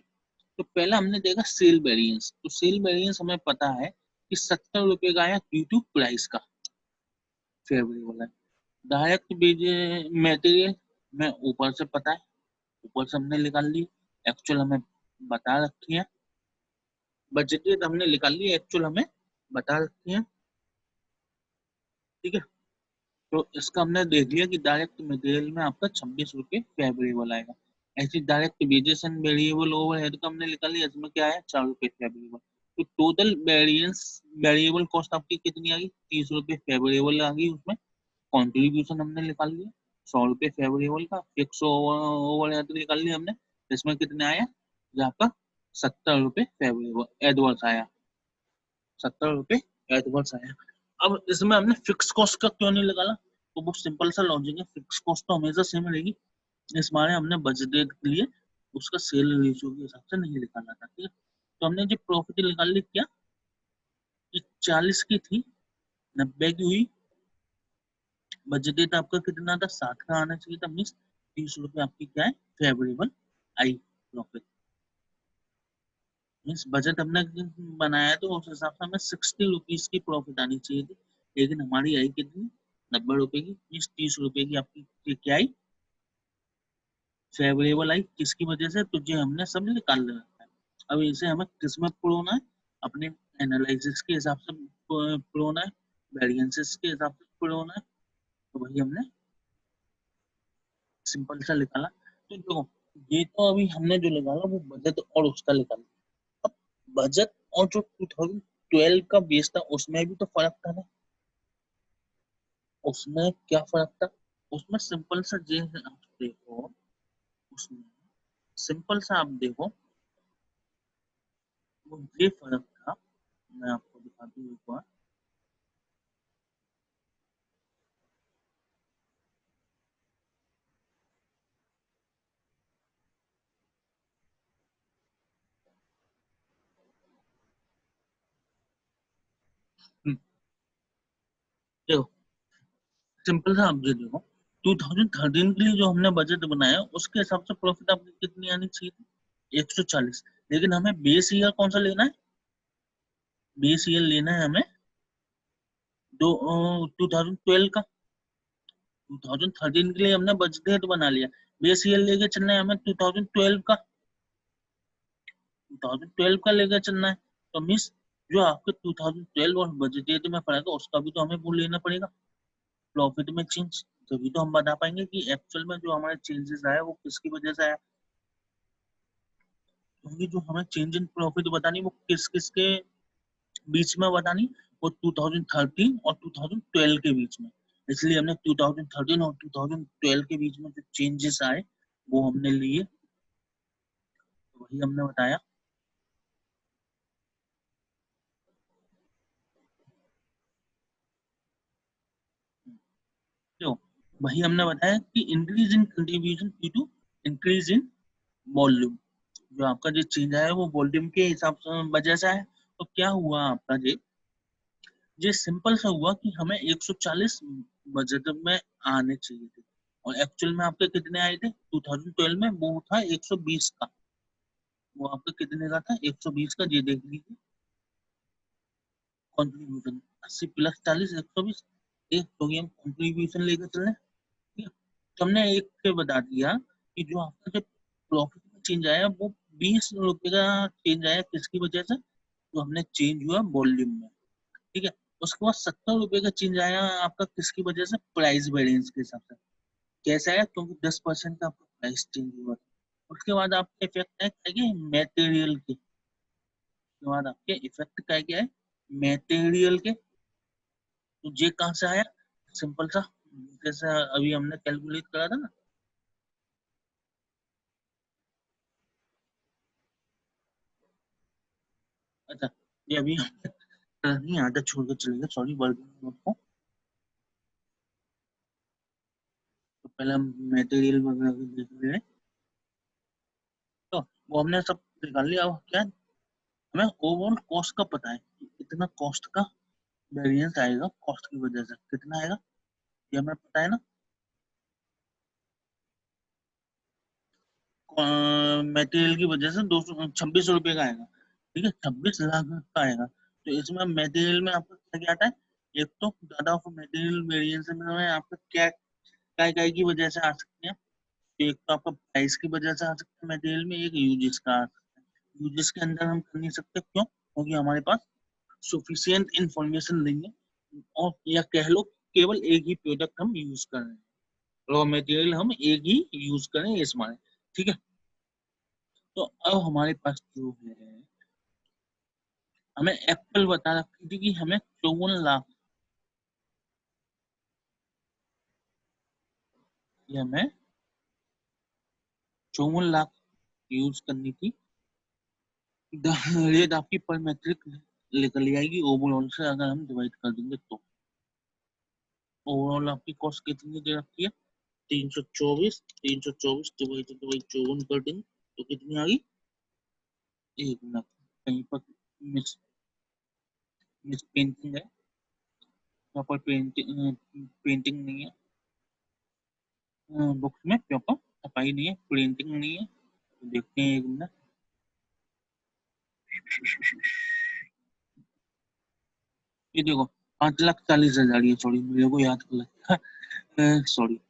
तो पहला हमने देखा सेल वेरिएंस, तो सेल वेरिएंस हमें पता है कि 70 रुपए का आया ड्यू टू प्राइस का फेवरेबल है। डायरेक्ट मटेरियल में ऊपर से पता है ऊपर से हमने निकाल ली, एक्चुअल हमें बता रखी है, बजटेड हमने निकाल ली, एक्चुअल हमें बता रखी है। ठीक है, तो इसका हमने देख लिया कि डायरेक्ट मटेरियल में आपका 26 रुपये फेवरेबल आएगा। ऐसे direct wages and variable overhead का हमने निकाल लिया, इसमें क्या है 4 रुपये फेवरेबल। तो टोटल वेरिएंस वेरिएबल कॉस्ट आपकी कितनी आ गई, 30 रुपये फेवरेबल आ गई। उसमें कॉन्ट्रीब्यूशन हमने निकाल लिया 100 रुपये फेवरेबल का, फिक्स ओवरहेड निकाल लिया हमने, इसमें कितने आया, जो आपका 70 रुपये फेवरेबल एडवर्स आया, 70 रुपये एडवर्स आया। अब इसमें हमने फिक्स कॉस्ट का क्यों नहीं निकाला, तो बहुत सिंपल सा लॉजिक है, फिक्स कॉस्ट तो हमेशा सेम रहेगी, इस बारे हमने बजटेड के लिए उसका सेल रेशियो के हिसाब से नहीं निकाला था। ठीक है, तो हमने जो प्रॉफिट निकाल ली क्या, 40 की थी, 90 की हुई, बजटेड आपका कितना था, 60 का आना चाहिए था, मीन्स 30 रुपये आपकी क्या है फेवरेबल आई प्रॉफिट। मीन्स बजट हमने बनाया तो उस हिसाब से हमें 60 रुपीज की प्रॉफिट आनी चाहिए थी, लेकिन हमारी आई कितनी, 90 रुपए की, मीन्स 30 रुपए की आपकी क्या आई फेवरेबल आई, किसकी वजह से, तुझे हमने सब निकाल रखा है। अब इसे हमें किसमें प्रोना है, अपने एनालिसिस के हिसाब से प्रोना है, वेरिएंसेस के हिसाब से प्रोना है, तो वही हमने सिंपल सा निकाला। तो देखो, ये तो अभी हमने जो निकाला वो बजट और उसका निकाला। अब बजट और जो 2012 का बेस था उसमें भी तो फर्क था ना, उसमें क्या फर्क था, उसमें सिंपल सा जे आप देखो, उसमें सिंपल सा आप देखो, वो ये फर्क था, मैं आपको दिखा दूं एक बार। देखो सिंपल सा आप ये देखो, 2013 के लिए जो हमने बजट बनाया उसके हिसाब से प्रॉफिट आपकी कितनी आनी चाहिए थी, 140, लेकिन हमें बेस ईयर कौन सा लेना है, बेस ईयर लेना है हमें दो 2012 का, 2013 के लिए हमने बजट बना लिया, बेस ईयर लेके चलना है हमें 2012 का, 2012 का लेकर चलना है, तो मिस जो आपके 2012 और बजटेड में फर्क है उसका भी तो हमें वो लेना पड़ेगा, प्रॉफिट में चेंज, तभी तो हम बता पाएंगे कि एक्चुअल में जो हमारे चेंजेस आया वो किसकी वजह से आया, क्योंकि जो हमें चेंज इन प्रॉफिट बतानी वो किस किस के बीच में बतानी, वो 2013 और 2012 के बीच में, इसलिए हमने 2013 और 2012 के बीच में जो चेंजेस आए वो हमने लिए, तो वही हमने बताया। तो वही हमने बताया कि increase in contribution due to increase in volume, जो आपका जो चेंज आया वो वॉल्यूम के हिसाब से वजह से है। तो क्या हुआ आपका ये सिंपल सा हुआ कि हमें 140 बजट में आने चाहिए थे, और एक्चुअल में आपके कितने आए थे 2012 में, वो था 120 का, वो आपका कितने का था 120 का, ये देख लीजिए कॉन्ट्रीब्यूशन, 80 प्लस 40 120, एक तो ये हम कॉन्ट्रीब्यूशन लेकर चल रहे हैं। ठीक है, तो हमने एक पे बता दिया कि जो आपका जो प्रॉफिट में चेंज आया वो 20 रुपए का चेंज आया, किसकी वजह से, तो हमने चेंज हुआ वॉल्यूम में। ठीक है, उसके बाद 70 रुपए का चेंज आया आपका किसकी वजह से, प्राइस वेरिएंस के हिसाब से, कैसे आया, क्योंकि 10% का आपका प्राइस चेंज हुआ। उसके बाद आपके इफेक्ट है क्या, मेटेरियल के, उसके बाद आपके इफेक्ट क्या है, मेटेरियल के, तो ये कहाँ से आया, सिंपल सा, जैसे अभी हमने कैलकुलेट करा था ना, अच्छा ये अभी नहीं आदत छोड़ के चलेगा, सॉरी वर्ड को, तो पहले हम मटेरियल वगैरह को देख रहे हैं, तो वो हमने सब निकाल लिया। अब क्या है, हमें ओवरऑल कॉस्ट का पता है कि कितना कॉस्ट का वेरिएंस आएगा, कॉस्ट की वजह से कितना आएगा, ये हमें पता है ना, मटेरियल की वजह से 226 रुपये का आएगा। ठीक है, 26 लाख का आएगा, तो इसमें मटेरियल में आपका क्या क्या आता है, एक तो ज्यादा ऑफ मटेरियल वेरिएंस में आपका क्या काय काय की वजह से आ सकते हैं, एक तो आपका प्राइस की वजह से आ सकता है मटेरियल में, एक यूजेस का आ सकता है। यूजेस के अंदर हम कर नहीं सकते, क्यों? क्योंकि हमारे पास सुफिशियंट इंफॉर्मेशन नहीं है, और या कह लो केवल एक ही प्रोडक्ट हम यूज कर रहे हैं, रॉ मटेरियल हम एक ही यूज करें इस माने, ठीक है। तो अब हमारे पास जो है, हमें एप्पल बता रखी थी कि हमें 54 लाख, ये हमें 54 लाख यूज करनी थी। रेट आपकी पर मेट्रिक निकल आएगी ओवरऑल से, अगर हम डिवाइड कर देंगे तो। ओवरऑल आपकी कॉस्ट कितनी दे रखी है? 324, 324 डिवाइडेड बाई 54 कर देंगे तो कितनी आ गई? 1 लाख। कहीं पर मिस मिस पेंटिंग है, यहाँ पर पेंटिंग नहीं है बुक्स में, पेपर छपाई नहीं है, प्रिंटिंग नहीं है, तो देखते हैं एक मिनट। ये देखो 5,40,000 ये, सॉरी मेरे को याद कर लगा, सॉरी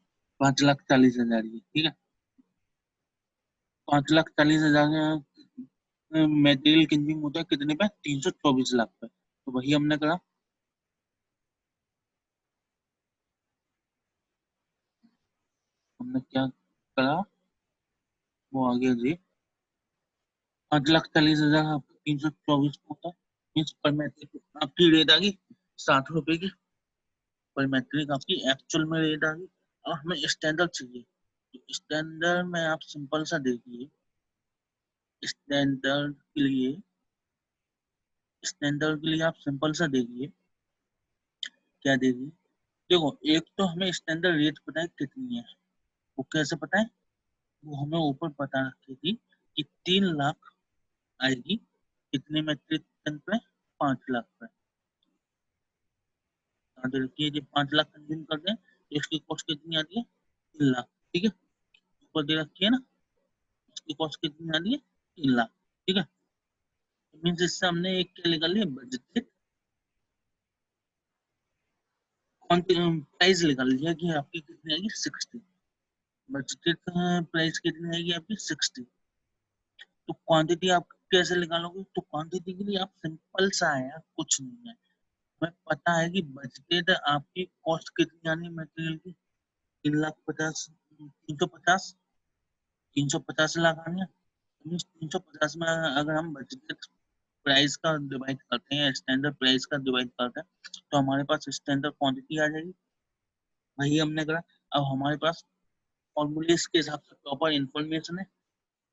5,40,000 ये, ठीक है। 5,40,000 मटेरियल कंज्यूम होता है कितने पे? 324 लाख पे। तो वही हमने करा, हमने क्या करा, वो आ गया जी 5,40,000 आपका 324 होता है, मीन्स पर मैट्रिक आपकी रेट आ गई 60 रुपए की। पर मैट्रिक आपकी एक्चुअल में रेट आ गई। और हमें स्टैंडर्ड चाहिए, स्टैंडर्ड में आप सिंपल सा देखिए, स्टैंडर्ड के लिए स्टैंडर्ड के लिए आप सिंपल सा देखिए, क्या देखिए, देखो एक तो हमें स्टैंडर्ड रेट पता है कितनी है, वो कैसे पता है? वो हमें ऊपर पता रखी थी कि 3 लाख आएगी कितने मेट्रिक टन पे? 5 लाख पे। तो देखिए ये 5 लाख कंज्यूम कर दें तो इसकी कॉस्ट कितनी आती है? 3 लाख, ठीक है। ऊपर दे रखी है ना, इसकी कॉस्ट कितनी आती है? 3 लाख, ठीक है। मीन्स इससे हमने एक क्या निकाल लिया? बजटेड प्राइस निकाल लिया कि आपकी कितनी आएगी? 60। बजटेड प्राइस कितनी आएगी आपकी? 60। तो क्वांटिटी आप कैसे निकालोगे? तो क्वांटिटी के लिए आप सिंपल सा है यार, कुछ नहीं है, हमें पता है कि बजटेड आपकी कॉस्ट कितनी आनी है मटेरियल की? 3,50,000, 350, 350 लाख आनी है। 350 में अगर हम बजटेड प्राइस का डिवाइड करते हैं, स्टैंडर्ड प्राइस का डिवाइड करते हैं, तो हमारे पास स्टैंडर्ड क्वांटिटी आ जाएगी। वही हमने करा। अब हमारे पास फॉर्मूलेस के हिसाब से प्रॉपर इंफॉर्मेशन है,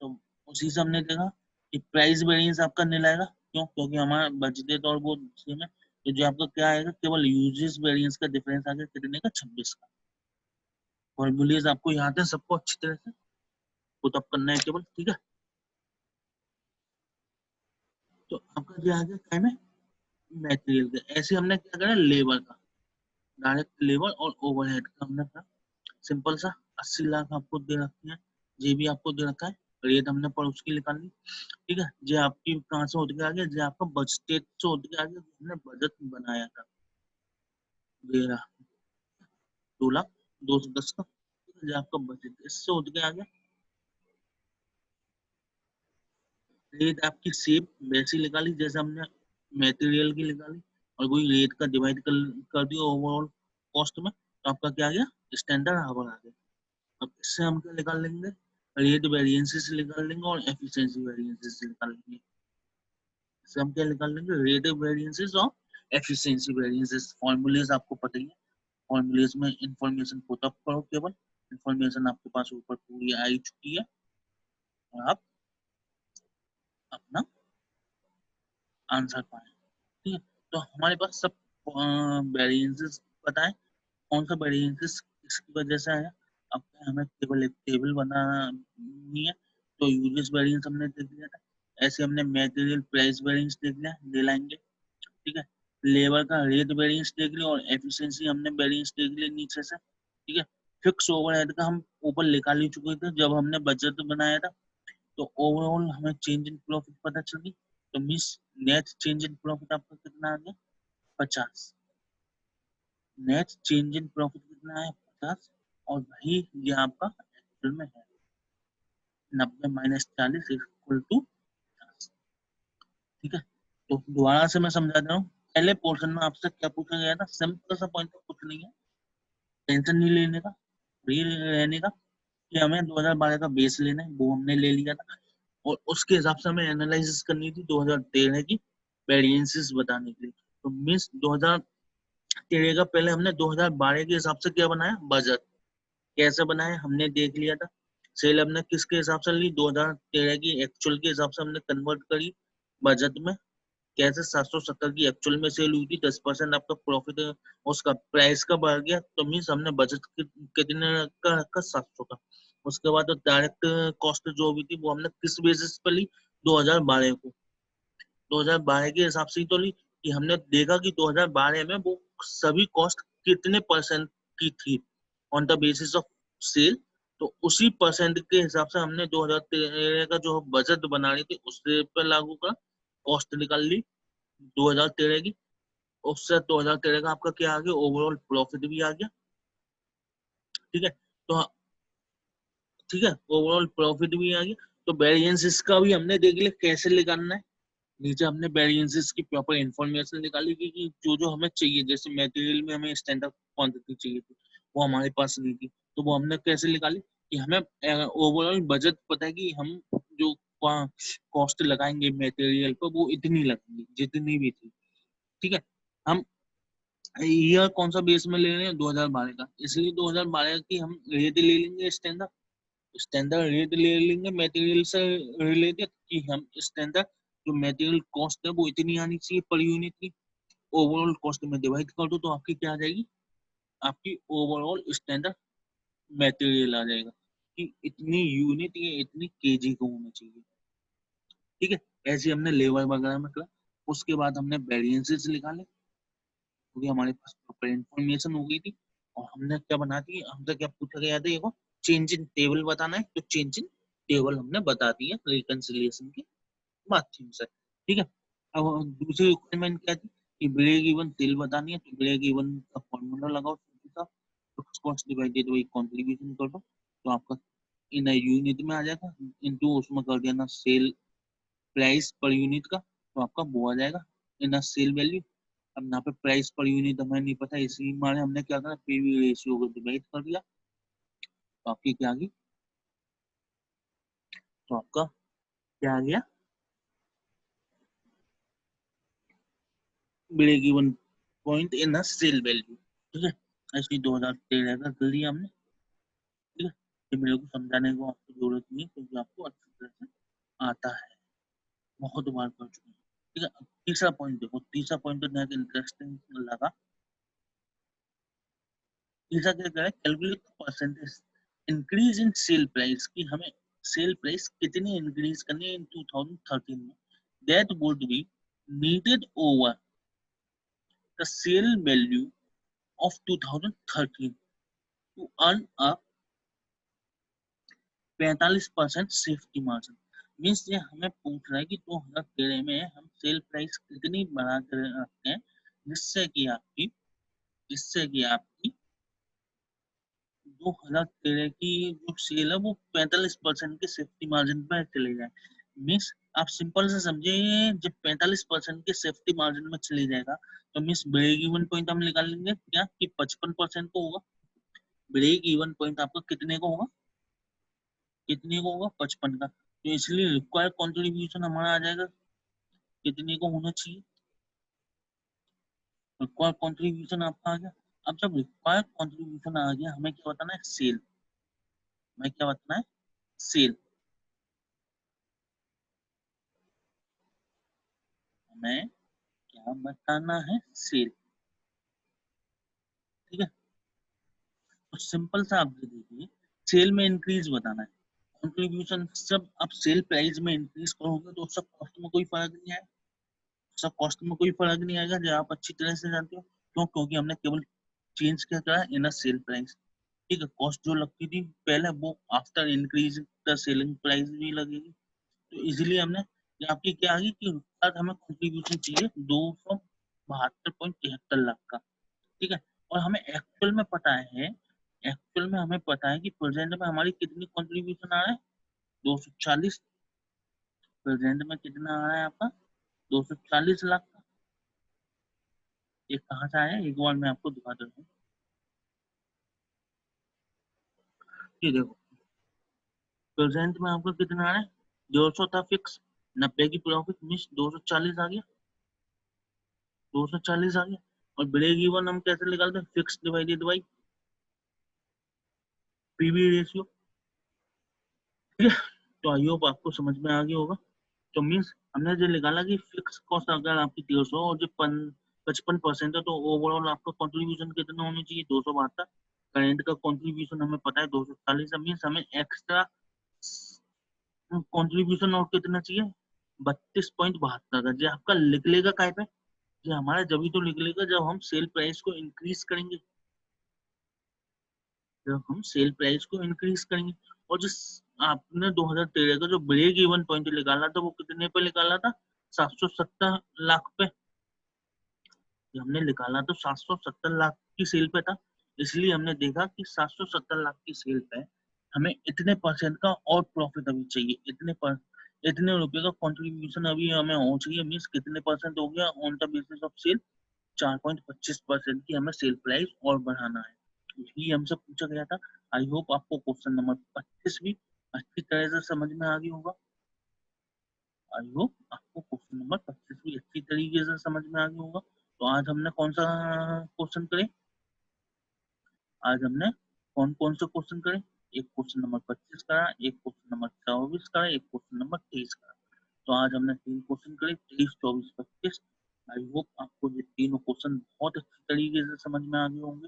तो उसी से हमने देखा कि प्राइस वेरिएंस आपका नहीं आएगा। क्यों? क्योंकि हमारा बजटेड और वो सेम है। तो जो आपका क्या आएगा, केवल यूजेस वेरिएंस का डिफरेंस आ गया कितने का? 26 का। फॉर्मूलेस आपको याद है सबको अच्छी तरह से, पुट अप करना है केवल, ठीक है। तो आपका जो आ गया टाइम है मटेरियल का। ऐसे हमने क्या करा, लेबर का, डायरेक्ट लेबर और ओवरहेड का हमने कहा सिंपल सा। 80 लाख आपको दे रखे हैं, जे भी आपको दे रखा है, रेट हमने पर उसकी निकालनी, ठीक है। जे आपकी कहाँ से होट के आ गया? जे आपका बजटेड से होट के आ गया, हमने बजट बनाया था, ये रहा 2,02,10 का, जे आपका बजट इससे होट के आ गया। रेट आपकी सेम वैसी निकाली जैसे हमने मटेरियल की निकाली, और वही रेट का डिवाइड कर दिया ओवरऑल कॉस्ट में, तो आपका क्या आ गया? स्टैंडर्ड आवर आ गया। अब इससे हम क्या निकाल लेंगे? रेट वेरिएंसेस निकाल लेंगे और एफिशिएंसी वेरिएंसेस निकाल लेंगे। इससे हम क्या निकाल लेंगे? रेट वेरिएंसेस और एफिशिएंसी वेरिएंसेस। फॉर्मूलेज आपको पता ही है, फॉर्मूलेज में इंफॉर्मेशन पुट अप करो केवल, इंफॉर्मेशन आपके पास ऊपर पूरी आई चुकी है, और आप अपना आंसर पाए, ठीक है। तो हमारे पास सब वेरिएंसेस पता है, कौन सा वेरिएंसेस किसकी वजह से आया। अब हमें केवल एक टेबल बनानी है, तो यूजेस वेरिएंस हमने देख लिया था। ऐसे हमने मटेरियल प्राइस वेरिएंस देख लिया, ले लाएंगे, ठीक है। लेबर का रेट वेरिएंस देख लिया, और एफिशिएंसी हमने वेरिएंस देख लिया नीचे से, ठीक है। फिक्स ओवरहेड का हम ऊपर निकाल ही चुके थे जब हमने बजट बनाया था। तो ओवरऑल हमें चेंज इन प्रॉफिट पता चली, तो miss net change in profit आपका कितना आ गया? 50। नेट चेंज इन प्रॉफिट कितना है? 50। और वही ये आपका एक्चुअल में है। 90 माइनस 40 इक्वल टू 50। ठीक है, तो दोबारा से मैं समझा दे रहा हूँ। पहले पोर्शन में आपसे क्या पूछा गया था, सिंपल सा पॉइंट, कुछ नहीं है, टेंशन नहीं लेने का, फ्री रहने का, कि हमें 2012 का बेस लेना है, वो हमने ले लिया था, और उसके हिसाब से हमें एनालिसिस करनी थी 2013 की वेरिएंसेस बताने के लिए। तो मीन्स 2013 का पहले हमने 2012 के हिसाब से क्या बनाया, बजट कैसे बनाया हमने देख लिया था। सेल हमने किसके हिसाब से ली, 2013 की एक्चुअल के हिसाब से हमने कन्वर्ट करी बजट में। कैसे, 770 की एक्चुअल में सेल हुई थी, 10% आपका प्रॉफिट उसका प्राइस का बढ़ गया, तो मीन्स हमने बजट कितने का रखा, 700 का। उसके बाद डायरेक्ट कॉस्ट जो भी थी वो हमने किस बेसिस पर ली, 2012 को, 2012 के हिसाब से ही तो ली, कि हमने देखा कि 2012 में वो सभी कॉस्ट कितने परसेंट की थी on the basis of sale. तो उसी परसेंट के हिसाब से हमने 2013 का जो बजट बना रही थी उससे पर लागू का कॉस्ट निकाल ली 2013 की। उससे 2013 का आपका क्या आ गया, ओवरऑल प्रॉफिट भी आ गया। ठीक है, तो ठीक है, ओवरऑल प्रॉफिट भी आ गया। तो वेरिएंसेस का भी हमने देख लिया कैसे निकालना है। नीचे हमने वेरिएंसेस की प्रॉपर इंफॉर्मेशन निकाली कि जो जो हमें चाहिए, जैसे मटेरियल में हमें स्टैंडर्ड क्वांटिटी चाहिए थी, वो हमारे पास नहीं थी, तो वो हमने कैसे निकाली, कि हमें ओवरऑल बजट पता है कि हम जो कॉस्ट लगाएंगे मटेरियल पर वो इतनी लगेगी जितनी भी थी। ठीक है, हम ईयर कौन सा बेस में ले रहे हैं, 2012 का, इसलिए 2012 की हम रेट ले लेंगे, स्टैंडर्ड स्टैंडर्ड रेट ले लेंगे मटेरियल से रिलेटेड, कि हम स्टैंडर्ड जो मटेरियल कॉस्ट है वो इतनी आनी चाहिए पर यूनिट की। ओवरऑल कॉस्ट में डिवाइड कर दो तो आपकी क्या आ जाएगी, आपकी ओवरऑल स्टैंडर्ड मटेरियल आ जाएगा, कि इतनी यूनिट या इतनी केजी को होना चाहिए। ठीक है, ऐसे हमने लेवल वगैरह में करा। उसके बाद हमने वेरिएंसेस निकाले, क्योंकि हमारे पास प्रॉपर इंफॉर्मेशन हो गई थी। और हमने क्या बना दी, हमसे क्या पूछा गया था, देखो चेंज इन टेबल बताना है, तो चेंज इन टेबल हमने बता दी है रिकंसिलिएशन के माध्यम से। ठीक है, अब दूसरी रिक्वायरमेंट क्या थी, कि ब्रेक इवन सेल बतानी है, तो ब्रेक इवन का फॉर्मूला लगाओ, कॉस्ट डिवाइडेड बाई कंट्रीब्यूशन कर दो, तो आपका इन यूनिट में आ जाएगा, इनटू उसमें कर देना सेल प्राइस पर यूनिट का, तो आपका वो आ जाएगा इन सेल वैल्यू। अब यहाँ पे प्राइस पर यूनिट हमें नहीं पता, इसी माने हमने क्या करा, पीवी रेशियो को डिवाइड कर दिया, तो आपकी क्या आ गई, तो आपका क्या आ गया, break even point in a sale value. ठीक है, ऐसे 2013 का कर दिया हमने। ठीक है, ये मेरे को समझाने को आपको जरूरत नहीं है, क्योंकि आपको अच्छी तरह से आता है, बहुत बार कर चुके हैं। ठीक है, अब तीसरा पॉइंट देखो, तीसरा पॉइंट तो इंटरेस्टिंग लगा। तीसरा क्या कह रहा है, कैलकुलेट परसेंटेज इंक्रीज इन सेल प्राइस, की हमें सेल प्राइस कितनी इंक्रीज करनी है इन 2013 में, that would be needed over the sale value of 2013 to earn a 45% safety margin. Means ये हमें पूछ रहा है कि 2013 में हम सेल प्राइस कितनी बढ़ा कर रखते हैं, जिससे कि आपकी 2013 की जो सेल है वो 45% के सेफ्टी मार्जिन पर चले जाए। मीन्स आप सिंपल से समझे, जब 45% के सेफ्टी मार्जिन में चले जाएगा, तो मीन्स ब्रेक इवन पॉइंट हम निकाल लेंगे क्या, कि 55% को होगा। ब्रेक इवन पॉइंट आपका कितने को होगा, कितने को होगा, 55 का। तो इसलिए रिक्वायर्ड कंट्रीब्यूशन हमारा आ जाएगा, कितने को होना चाहिए, रिक्वायर्ड कंट्रीब्यूशन आपका आ गया। अब जब रिक्वायर्ड कंट्रीब्यूशन आ गया, हमें क्या बताना है, सेल। हमें क्या बताना है, सेल। हमें क्या बताना है, सेल। ठीक है, तो सिंपल सा आप देखिए, सेल में इंक्रीज बताना है, कंट्रीब्यूशन जब आप सेल प्राइस में इंक्रीज करोगे तो उसका कॉस्ट में कोई फर्क नहीं आएगा, उसका कॉस्ट में कोई फर्क नहीं आएगा, जो आप अच्छी तरह से जानते हो। क्यों, क्योंकि हमने केवल चेंज क्या करा, इन अ सेल प्राइस। ठीक है, कॉस्ट जो लगती थी पहले, वो after increase the selling price भी लगेगी। तो इजीली हमने, ये आपकी क्या आ गई, कि हमें कंट्रीब्यूशन चाहिए 272.73 लाख का। ठीक है, और हमें एक्चुअल में पता है एक्चुअल में हमें पता है कि प्रेजेंट में हमारी कितनी कंट्रीब्यूशन आ रहा है, 240। प्रेजेंट में कितना आ रहा है आपका, 240 लाख का। ये कहाँ से आया है, एक बार मैं आपको दिखा देता हूँ। ये देखो, प्रेजेंट में आपका कितना आ रहा है, 150 था फिक्स, 90 की प्रॉफिट मिस 240 आ गया, 240 आ गया। और ब्रेक इवन हम कैसे निकालते हैं, fix divided by PV ratio. ठीक है, तो आई होप आपको समझ में आ गया होगा। तो मीन्स हमने जो निकाला कि फिक्स कॉस्ट अगर आपकी 150 और जो 55% है, तो ओवरऑल आपका कंट्रीब्यूशन कितना होना चाहिए, 272। करेंट का कंट्रीब्यूशन हमें पता है 240 है, मीन्स हमें एक्स्ट्रा कंट्रीब्यूशन और कितना चाहिए, 32.72 जो आपका निकलेगा काय पे, जो हमारा जब तो निकलेगा जब हम सेल प्राइस को इंक्रीज करेंगे, जब हम सेल प्राइस को इंक्रीज करेंगे। और जिस आपने 2013 का जो ब्रेक इवन पॉइंट निकाला था वो कितने पे निकाला था, 770 लाख पे। हमने निकाला तो 770 लाख की सेल पे था, इसलिए हमने देखा कि 770 लाख की सेल पे हमें इतने परसेंट का और प्रॉफिट अभी चाहिए, इतने रुपए का कंट्रीब्यूशन अभी हमें होना चाहिए। मीन्स कितने परसेंट हो गया on the basis of sale, 4.25% की हमें सेल प्राइस और बढ़ाना है, यही हमसे पूछा गया था। आई होप आपको क्वेश्चन नंबर 25 भी अच्छी तरह से समझ में आ गया होगा। आई होप आपको क्वेश्चन नंबर 25 भी अच्छी तरीके से समझ में आ गया होगा। तो आज हमने कौन सा क्वेश्चन करे, आज हमने कौन कौन से क्वेश्चन करे, एक क्वेश्चन नंबर 25 करा, एक क्वेश्चन नंबर 24 करा, एक क्वेश्चन नंबर 23 करा। तो आज हमने 3 क्वेश्चन करे, 23, 24, 25। आई होप आपको ये तीनों क्वेश्चन बहुत अच्छी तरीके से समझ में आ गए होंगे।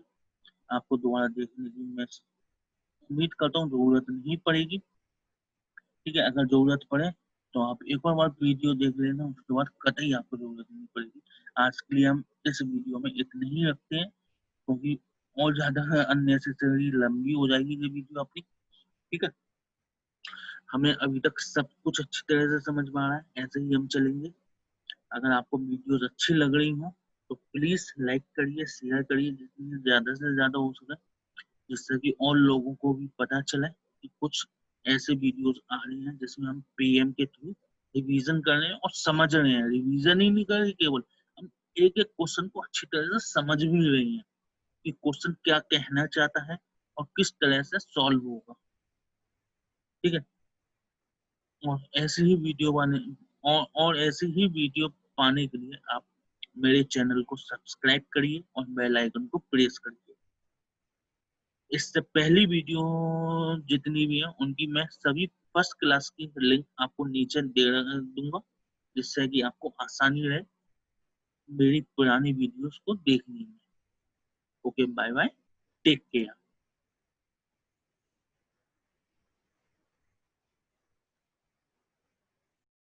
आपको दोबारा देखने की मैं उम्मीद करता हूँ जरूरत नहीं पड़ेगी। ठीक है, अगर जरूरत पड़े तो आप एक और बार वीडियो देख लेना, उसके बाद कतई आपको जरूरत नहीं पड़ेगी। आज के लिए हम इस वीडियो में इतने ही रखते हैं, क्योंकि और ज्यादा अननेसेसरी लंबी हो जाएगी ये वीडियो अपनी। ठीक है, हमें अभी तक सब कुछ अच्छी तरह से समझ में आ रहा है, ऐसे ही हम चलेंगे। अगर आपको वीडियोस अच्छी लग रही हो तो प्लीज लाइक करिए, शेयर करिए जितनी ज्यादा से ज्यादा हो सके, जिससे कि और लोगों को भी पता चले कि कुछ ऐसे वीडियोस आ रही हैं जिसमें हम पीएम के थ्रू रिवीजन कर रहे हैं और समझ रहे हैं, रिवीजन ही नहीं कर रहे केवल, हम एक एक क्वेश्चन को अच्छी तरह से समझ भी रहे हैं कि क्वेश्चन क्या कहना चाहता है और किस तरह से सॉल्व होगा। ठीक है, और ऐसी ही वीडियो पाने और ऐसी ही वीडियो पाने के लिए आप मेरे चैनल को सब्सक्राइब करिए और बेल आइकन को प्रेस करिए। इससे पहली वीडियो जितनी भी है उनकी मैं सभी फर्स्ट क्लास की लिंक आपको नीचे दे दूंगा, जिससे कि आपको आसानी रहे मेरी पुरानी वीडियोस को देखने में। Okay, bye bye, take care.